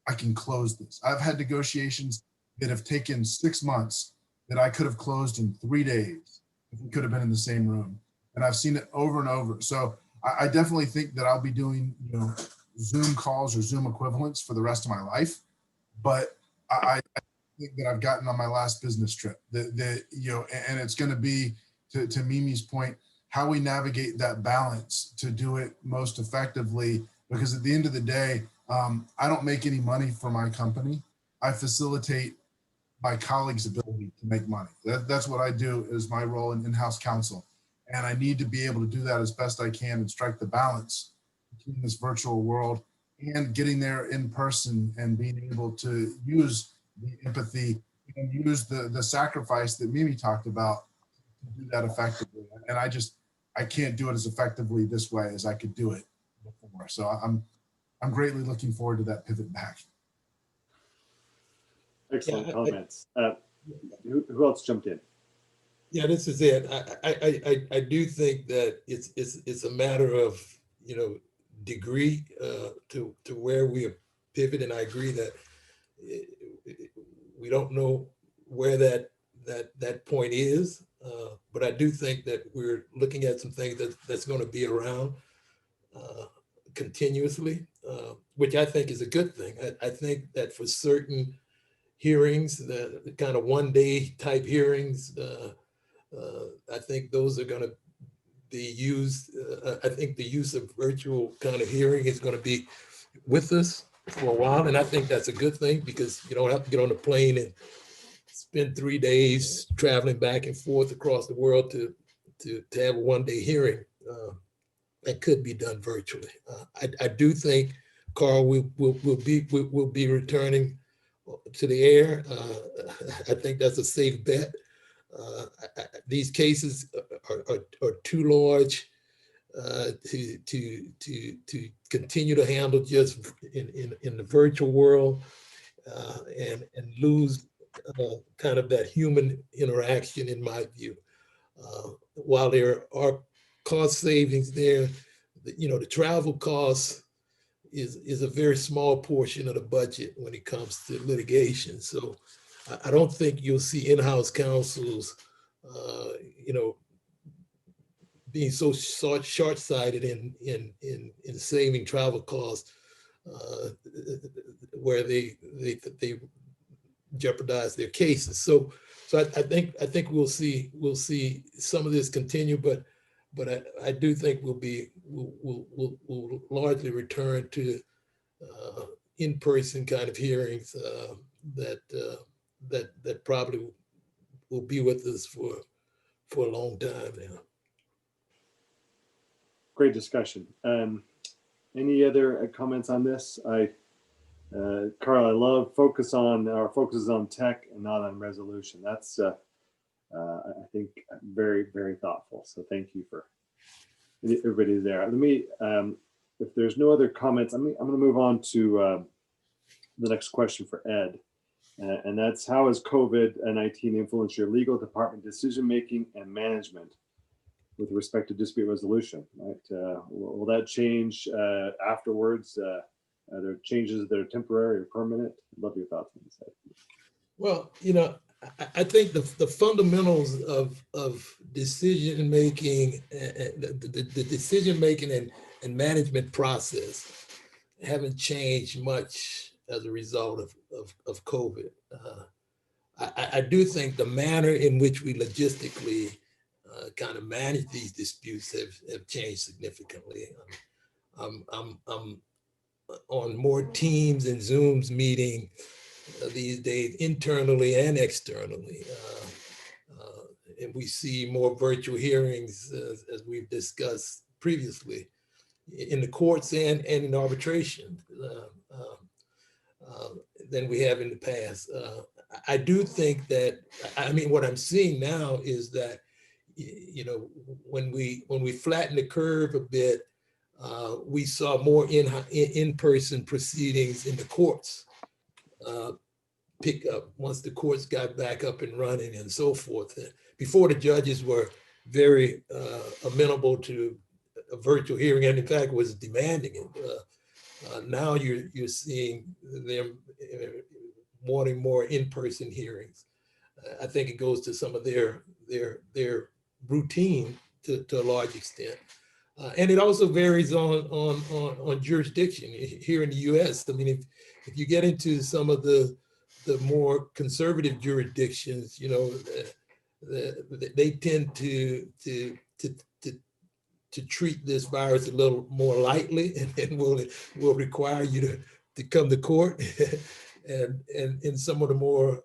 F: I can close this. I've had negotiations that have taken 6 months that I could have closed in 3 days if we could have been in the same room. And I've seen it over and over. So I definitely think that I'll be doing, Zoom calls or Zoom equivalents for the rest of my life. But I think that I've gotten on my last business trip and it's going to be, to Mimi's point, how we navigate that balance to do it most effectively. Because at the end of the day, I don't make any money for my company. I facilitate my colleagues' ability to make money. That's what I do, is my role in in-house counsel. And I need to be able to do that as best I can and strike the balance between this virtual world and getting there in person and being able to use the empathy and use the sacrifice that Mimi talked about to do that effectively. And I can't do it as effectively this way as I could do it before. So I'm greatly looking forward to that pivot back.
A: Excellent
E: Yeah,
A: comments. Who else jumped in?
E: Yeah, this is it. I do think that it's a matter of, degree to where we are pivoting. I agree that we don't know where that point is, but I do think that we're looking at some things that's going to be around continuously, which I think is a good thing. I think that for certain hearings, the kind of one-day type hearings, I think those are going to be used. I think the use of virtual kind of hearing is going to be with us for a while. And I think that's a good thing, because you don't have to get on a plane and spend 3 days traveling back and forth across the world to have a one-day hearing. That could be done virtually. I do think, Carl, we'll be returning to the air. I think that's a safe bet. These cases are too large to continue to handle just in the virtual world and lose kind of that human interaction, in my view. While there are cost savings there, the travel costs is a very small portion of the budget when it comes to litigation. So I don't think you'll see in-house counsels, being so short-sighted in saving travel costs, where they jeopardize their cases. So I think we'll see some of this continue, but I do think we'll largely return to in-person kind of hearings that probably will be with us for a long time now.
A: Great discussion. Any other comments on this? Carl, I love focuses on tech and not on resolution. That's I think very, very thoughtful. So thank you for everybody there. Let me, if there's no other comments, I'm going to move on to the next question for Ed. And that's, how has COVID-19 influenced your legal department decision-making and management with respect to dispute resolution? Right? Will that change afterwards? Are there changes that are temporary or permanent? I'd love your thoughts on this.
E: Well, I think the fundamentals of decision-making, the decision-making and management process haven't changed much as a result of COVID. I do think the manner in which we logistically kind of manage these disputes have changed significantly. I'm on more Teams and Zooms meeting these days, internally and externally. And we see more virtual hearings, as we've discussed previously, in the courts and in arbitration than we have in the past. I do think that, what I'm seeing now is that, when we flatten the curve a bit, we saw more in-person proceedings in the courts pick up once the courts got back up and running and so forth. Before, the judges were very amenable to a virtual hearing, and in fact was demanding it. Now you're seeing them wanting more in-person hearings. I think it goes to some of their routine to a large extent. And it also varies on jurisdiction. Here in the US, I mean, if you get into some of the more conservative jurisdictions, you know, they tend to treat this virus a little more lightly, and will require you to come to court. And in some of the more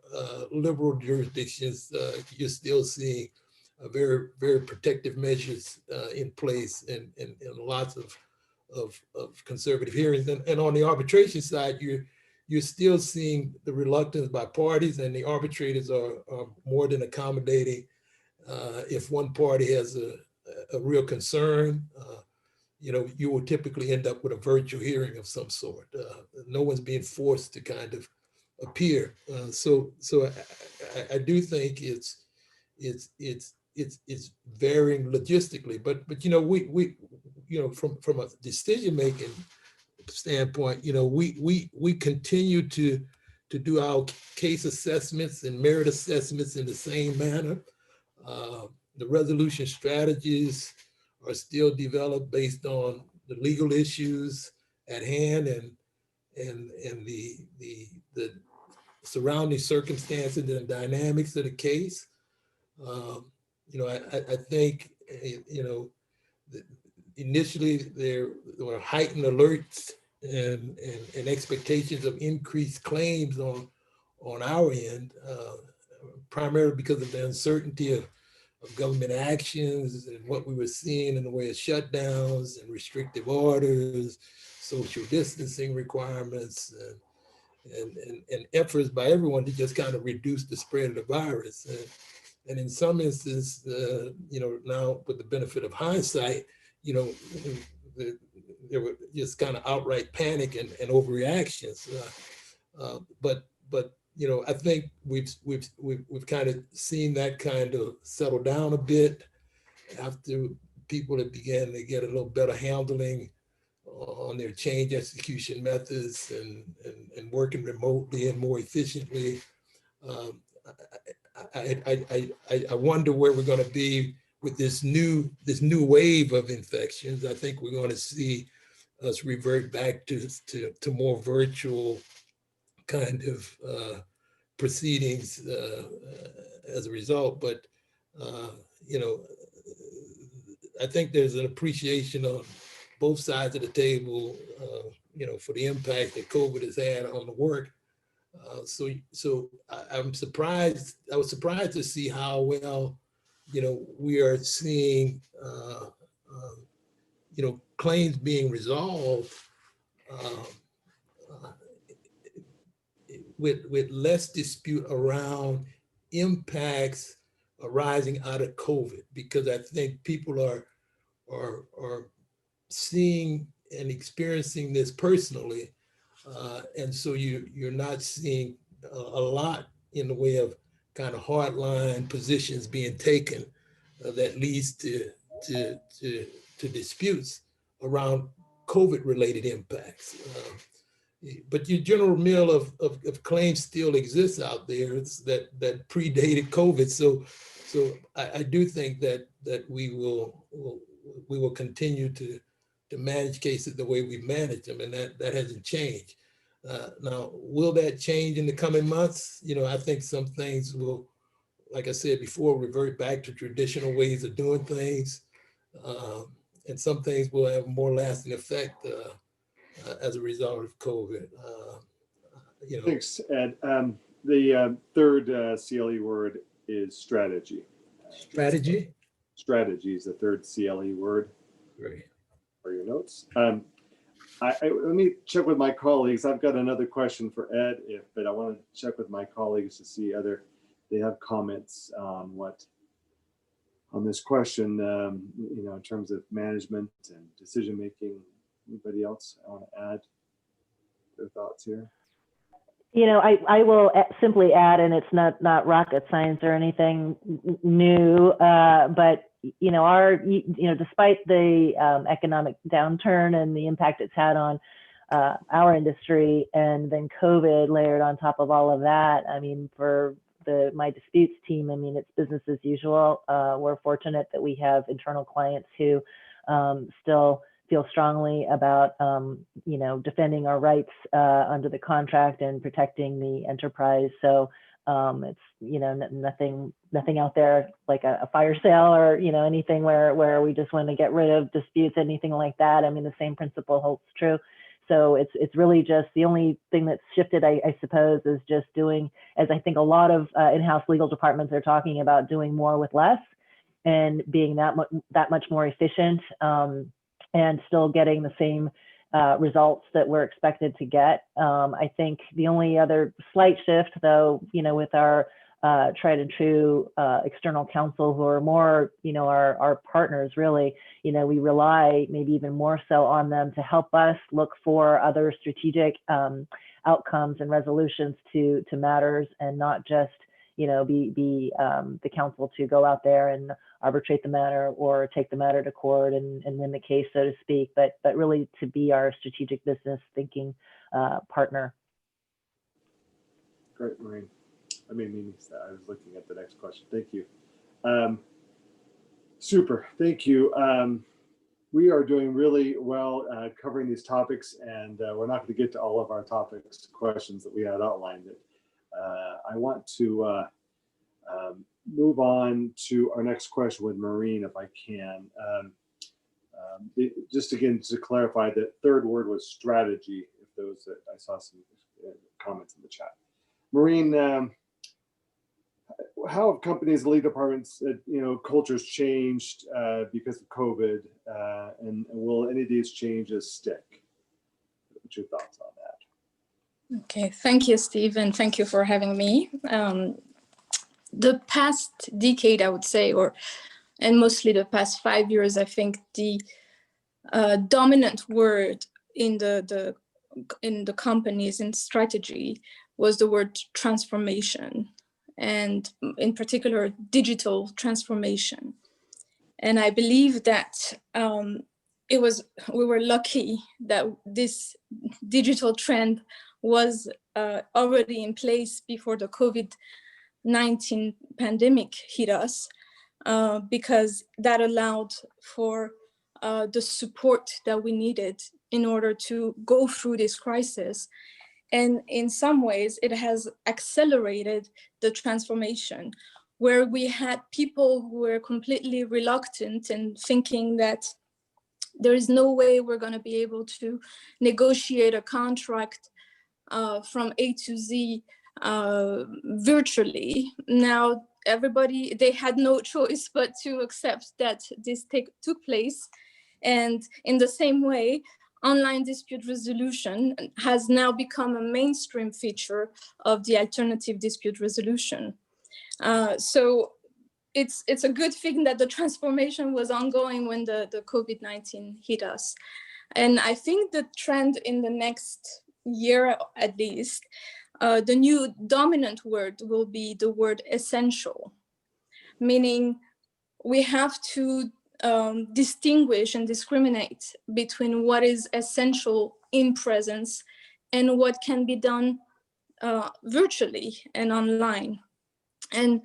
E: liberal jurisdictions, you're still seeing very, very protective measures in place, and lots of conservative hearings. And on the arbitration side, you're still seeing the reluctance by parties, and the arbitrators are more than accommodating. If one party has a real concern, you know, you will typically end up with a virtual hearing of some sort. No one's being forced to kind of appear. So I do think it's varying logistically, but you know, we you know, from a decision making standpoint, you know, we continue to do our case assessments and merit assessments in the same manner. The resolution strategies are still developed based on the legal issues at hand and the surrounding circumstances and dynamics of the case. You know, I think, you know, initially there were heightened alerts and expectations of increased claims on our end, primarily because of the uncertainty of government actions and what we were seeing in the way of shutdowns and restrictive orders, social distancing requirements, and efforts by everyone to just kind of reduce the spread of the virus. And in some instances, you know, now with the benefit of hindsight, you know, there were just kind of outright panic and overreactions. But you know, I think we've kind of seen that kind of settle down a bit after people have began to get a little better handling on their change execution methods and working remotely and more efficiently. I wonder where we're going to be with this new wave of infections. I think we're going to see us revert back to more virtual kind of proceedings as a result. But you know, I think there's an appreciation on both sides of the table, you know, for the impact that COVID has had on the work. So I'm surprised. I was surprised to see how well, you know, we are seeing, you know, claims being resolved with less dispute around impacts arising out of COVID, because I think people are seeing and experiencing this personally. And so you're not seeing a lot in the way of kind of hardline positions being taken that leads to disputes around COVID-related impacts. But your general mill of claims still exists out there that predated COVID. So I do think that we will continue to manage cases the way we've managed them, and that hasn't changed. Now, will that change in the coming months? You know, I think some things will, like I said before, revert back to traditional ways of doing things, and some things will have a more lasting effect as a result of COVID. You know.
A: Thanks, Ed. The third CLE word is strategy.
E: Strategy?
A: Strategy is the third CLE word.
E: Great.
A: For your notes. Let me check with my colleagues. I've got another question for Ed, but I want to check with my colleagues to see whether they have comments on this question, you know, in terms of management and decision making. Anybody else want to add their thoughts here?
D: You know, I will simply add, and it's not rocket science or anything new, but you know, despite the economic downturn and the impact it's had on our industry, and then COVID layered on top of all of that, I mean, for my disputes team, I mean, it's business as usual. We're fortunate that we have internal clients who still feel strongly about, you know, defending our rights under the contract and protecting the enterprise. So it's, you know, nothing out there like a fire sale or, you know, anything where we just want to get rid of disputes, anything like that. I mean, the same principle holds true. So it's really just the only thing that's shifted, I suppose, is just doing, as I think a lot of in-house legal departments are talking about, doing more with less and being that much more efficient. And still getting the same results that we're expected to get. I think the only other slight shift, though, you know, with our tried and true external counsel, who are more, you know, our partners, really, you know, we rely maybe even more so on them to help us look for other strategic outcomes and resolutions to matters, and not just, you know, be the counsel to go out there and arbitrate the matter or take the matter to court and win the case, so to speak, but really to be our strategic business thinking partner.
A: Great, Maureen. I was looking at the next question. Thank you. Super, thank you. We are doing really well covering these topics, and we're not going to get to all of our topics, questions that we had outlined. I want to move on to our next question with Maureen, if I can. Just again, to clarify, the third word was strategy, if those that I saw some comments in the chat. Maureen, how have companies and legal departments, you know, cultures changed because of COVID, and will any of these changes stick? What's your thoughts on that?
H: Okay, thank you, Steve, and thank you for having me. The past decade, I would say, and mostly the past 5 years, I think the dominant word in the companies in strategy was the word transformation, and in particular digital transformation. And I believe that we were lucky that this digital trend was already in place before the COVID-19 pandemic hit us, because that allowed for the support that we needed in order to go through this crisis. And in some ways, it has accelerated the transformation, where we had people who were completely reluctant and thinking that there is no way we're going to be able to negotiate a contract from A to Z virtually. Now, they had no choice but to accept that this took place. And in the same way, online dispute resolution has now become a mainstream feature of the alternative dispute resolution. So it's a good thing that the transformation was ongoing when the COVID-19 hit us. And I think the trend in the next year, at least, the new dominant word will be the word essential, meaning we have to distinguish and discriminate between what is essential in presence and what can be done virtually and online. And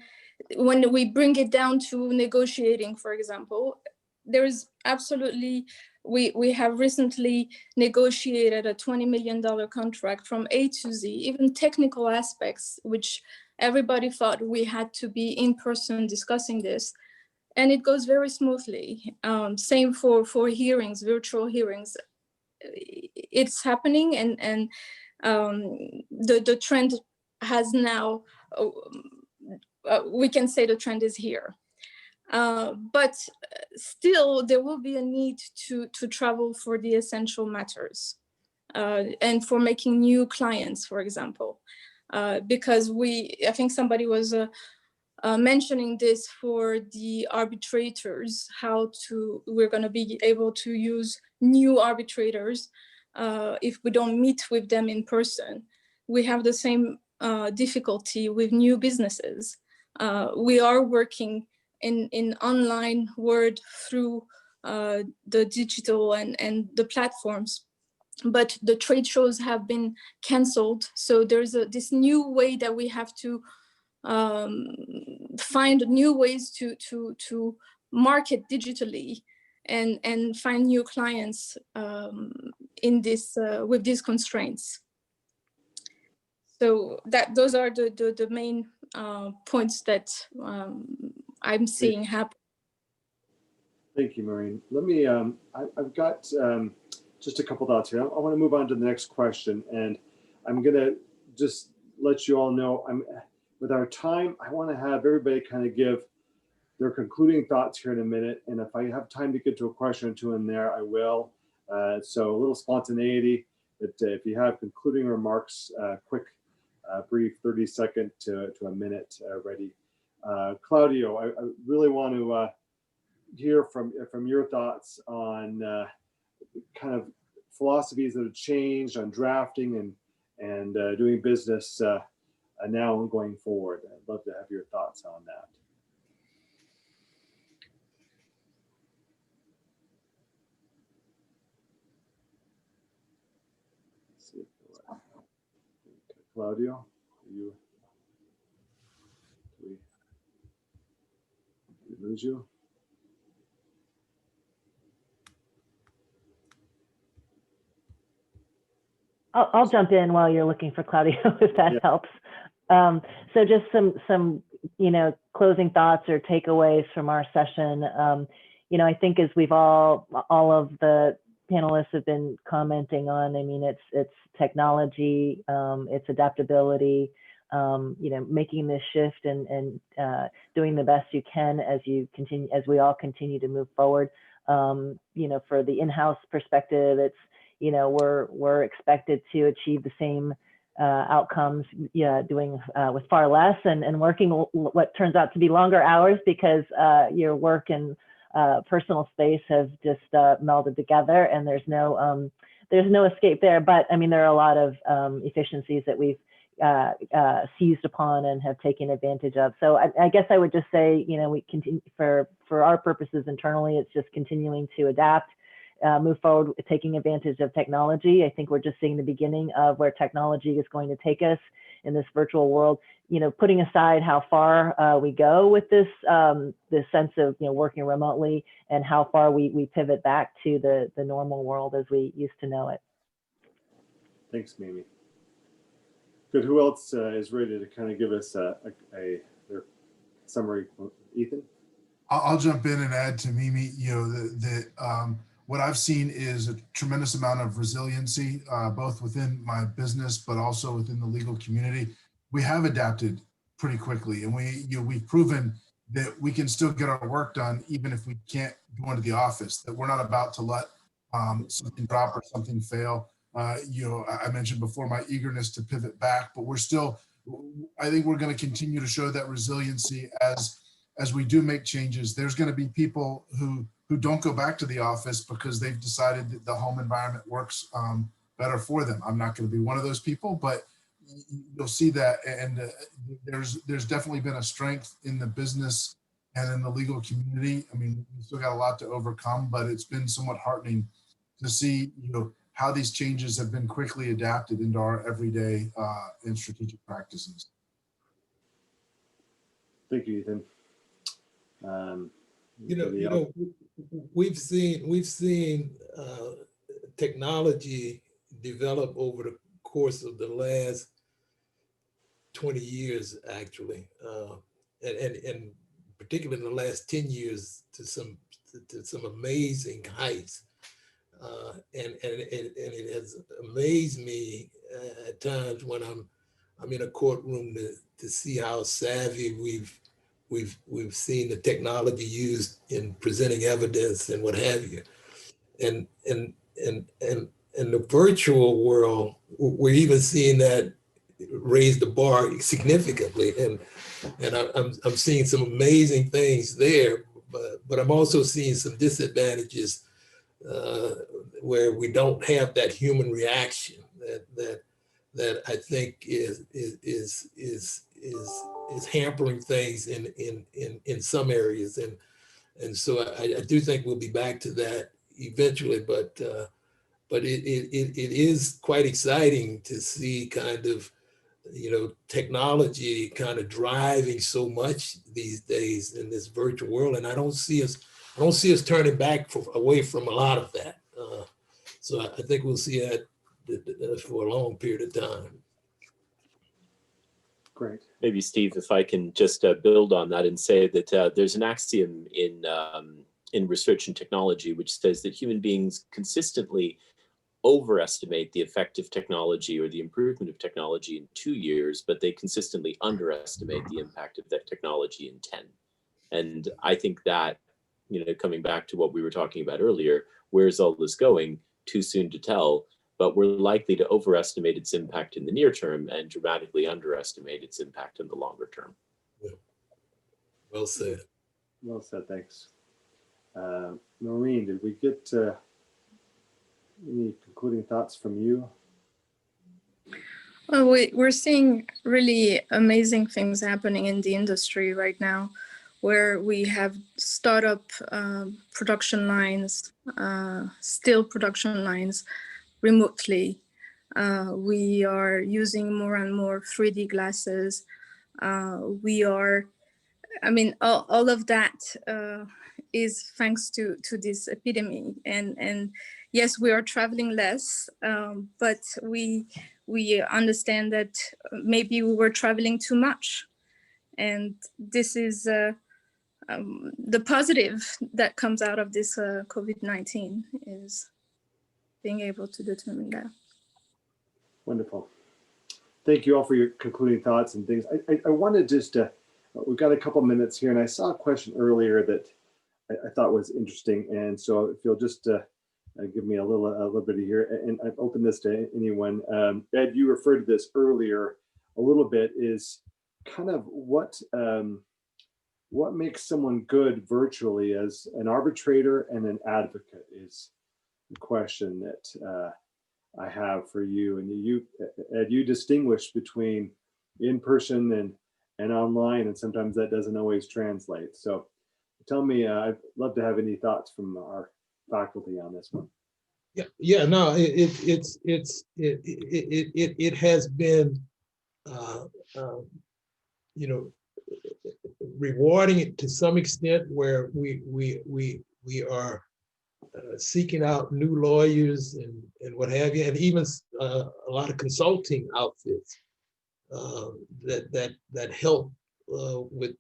H: when we bring it down to negotiating, for example, there is absolutely, we have recently negotiated a $20 million contract from A to Z, even technical aspects, which everybody thought we had to be in person discussing this. And it goes very smoothly. Same for hearings, virtual hearings. It's happening, and the trend has now, we can say the trend is here. But still, there will be a need to travel for the essential matters and for making new clients, for example, because I think somebody was mentioning this for the arbitrators, we're going to be able to use new arbitrators if we don't meet with them in person. we have the same difficulty with new businesses. We are working in online world through the digital and the platforms, but the trade shows have been canceled. So there's this new way that we have to find new ways to market digitally and find new clients in this with these constraints. So those are the main points that I'm seeing happen.
A: Thank you, Maureen. Let me, I've got just a couple thoughts here. I want to move on to the next question, and I'm going to just let you all know, with our time, I want to have everybody kind of give their concluding thoughts here in a minute. And if I have time to get to a question or two in there, I will. So a little spontaneity. If you have concluding remarks, quick, brief, 30-second to a minute ready. Claudio, I really want to hear from your thoughts on kind of philosophies that have changed on drafting and doing business now and going forward. I'd love to have your thoughts on that. Let's see. Claudio, did we lose you?
D: I'll jump in while you're looking for Claudio, if that helps. So just some closing thoughts or takeaways from our session. I think as we've all of the panelists have been commenting on, I mean, it's technology, it's adaptability, making this shift and doing the best you can as we all continue to move forward. For the in-house perspective, it's, we're expected to achieve the same outcomes, doing with far less and working what turns out to be longer hours because your work and personal space have just melded together, and there's no escape there. But I mean, there are a lot of efficiencies that we've seized upon and have taken advantage of. So I guess I would just say, we continue for our purposes internally, it's just continuing to adapt. Move forward, taking advantage of technology. I think we're just seeing the beginning of where technology is going to take us in this virtual world. Putting aside how far we go with this sense of working remotely and how far we pivot back to the normal world as we used to know it.
A: Thanks, Mimi. Good. Who else is ready to kind of give us their summary? Ethan?
F: I'll jump in and add to Mimi. What I've seen is a tremendous amount of resiliency, both within my business, but also within the legal community. We have adapted pretty quickly, and we've proven that we can still get our work done even if we can't go into the office, that we're not about to let something drop or something fail. I mentioned before my eagerness to pivot back, but I think we're going to continue to show that resiliency as we do make changes. There's going to be people who don't go back to the office because they've decided that the home environment works better for them. I'm not going to be one of those people, but you'll see that. And there's definitely been a strength in the business and in the legal community. I mean, we still got a lot to overcome, but it's been somewhat heartening to see, how these changes have been quickly adapted into our everyday and strategic practices.
A: Thank you, Ethan.
E: We've seen technology develop over the course of the last 20 years, actually, and particularly in the last 10 years to some amazing heights. And it has amazed me at times when I'm in a courtroom to see how savvy we've seen the technology used in presenting evidence and what have you. And in the virtual world, we're even seeing that raise the bar significantly. And I'm seeing some amazing things there, but I'm also seeing some disadvantages where we don't have that human reaction that that I think is hampering things in some areas, and so I do think we'll be back to that eventually, but it is quite exciting to see kind of, you know, technology kind of driving so much these days in this virtual world, and I don't see us turning back away from a lot of that. So I think we'll see that for a long period of time.
A: Great.
G: Maybe Steve, if I can just build on that and say that there's an axiom in research and technology which says that human beings consistently overestimate the effect of technology or the improvement of technology in 2 years, but they consistently underestimate the impact of that technology in 10. And I think that, you know, coming back to what we were talking about earlier, where's all this going? Too soon to tell, but we're likely to overestimate its impact in the near term and dramatically underestimate its impact in the longer term.
E: Yeah. Well said.
A: Well said, thanks. Maureen, did we get any concluding thoughts from you?
H: Well, we're seeing really amazing things happening in the industry right now, where we have startup production lines, still production lines remotely. We are using more and more 3D glasses. I mean, all of that is thanks to this epidemic. And yes, we are traveling less, but we understand that maybe we were traveling too much. And this is the positive that comes out of this COVID-19 is being able to determine that.
A: Wonderful. Thank you all for your concluding thoughts and things. I wanted just to, we've got a couple minutes here, and I saw a question earlier that I thought was interesting. And so if you'll just give me a little bit here, and I've opened this to anyone. Ed, you referred to this earlier a little bit, is kind of what makes someone good virtually as an arbitrator and an advocate is the question that I have for you. And you, Ed, you distinguish between in-person and online, and sometimes that doesn't always translate. So tell me, I'd love to have any thoughts from our faculty on this one.
E: Yeah, no, it has been, you know, rewarding it to some extent, where we are seeking out new lawyers and what have you, and even a lot of consulting outfits that help with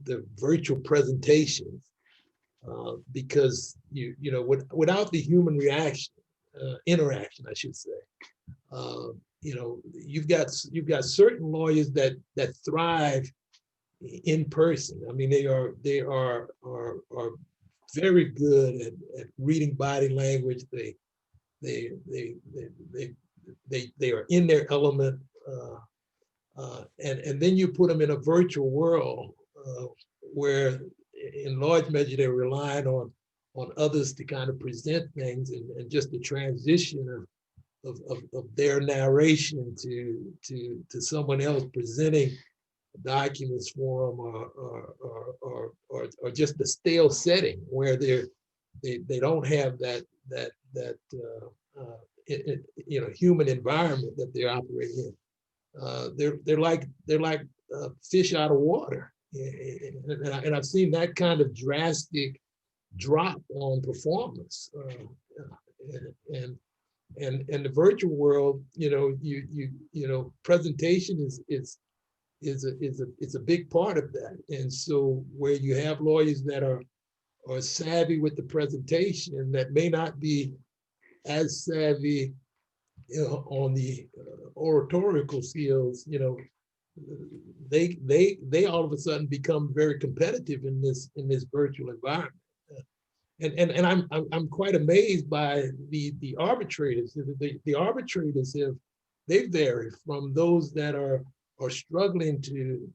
E: the virtual presentations, because you know, without the human interaction, I should say, you know, you've got certain lawyers that thrive in person. I mean, they are very good at reading body language. They are in their element, and then you put them in a virtual world where, in large measure, they're relying on others to kind of present things, and just the transition of their narration to someone else presenting documents for them, or just the stale setting where they don't have that you know, human environment that they're operating in. They're like fish out of water, and I've seen that kind of drastic drop on performance, and the virtual world, you know, you know, presentation is a big part of that. And so where you have lawyers that are savvy with the presentation, that may not be as savvy, you know, on the oratorical skills, you know, they all of a sudden become very competitive in this virtual environment. And I'm quite amazed by the arbitrators. The arbitrators they vary from those that are struggling to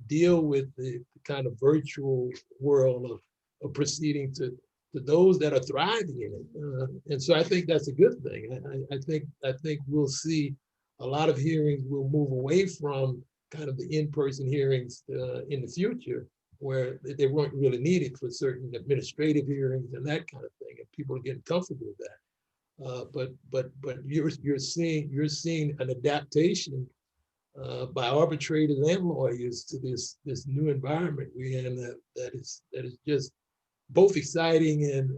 E: deal with the kind of virtual world of proceeding to to those that are thriving in it. And so I think that's a good thing. I think we'll see a lot of hearings will move away from kind of the in-person hearings in the future, where they weren't really needed for certain administrative hearings and that kind of thing, and people are getting comfortable with that. But you're seeing an adaptation by arbitrators and lawyers to this new environment we're in that is just both exciting and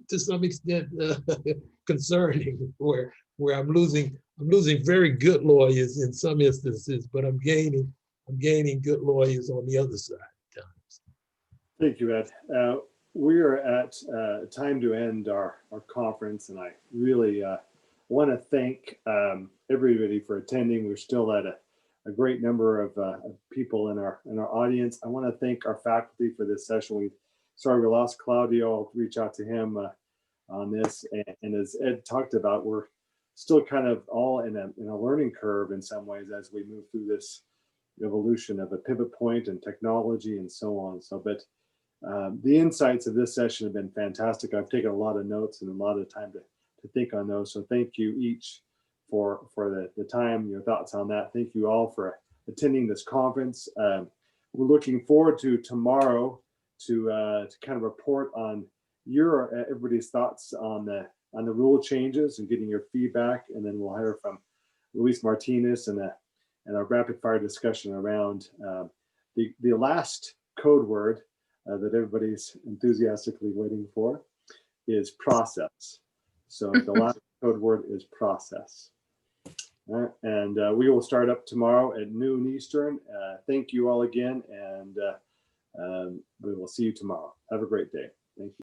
E: to some extent concerning, where I'm losing very good lawyers in some instances, but I'm gaining good lawyers on the other side at times.
A: Thank you, Ed. We are at time to end our conference, and I really want to thank everybody for attending. We're still at a great number of people in our audience. I want to thank our faculty for this session. Sorry we lost Claudio. I'll reach out to him on this. And as Ed talked about, we're still kind of all in a learning curve in some ways as we move through this evolution of a pivot point and technology and so on. But the insights of this session have been fantastic. I've taken a lot of notes and a lot of time to think on those. So thank you each for the time, your thoughts on that. Thank you all for attending this conference. We're looking forward to tomorrow to kind of report on everybody's thoughts on the rule changes and getting your feedback, and then we'll hear from Luis Martinez and our rapid fire discussion around the last code word that everybody's enthusiastically waiting for is process. So the last code word is process. All right, and we will start up tomorrow at noon Eastern. Thank you all again, and we will see you tomorrow. Have a great day. Thank you.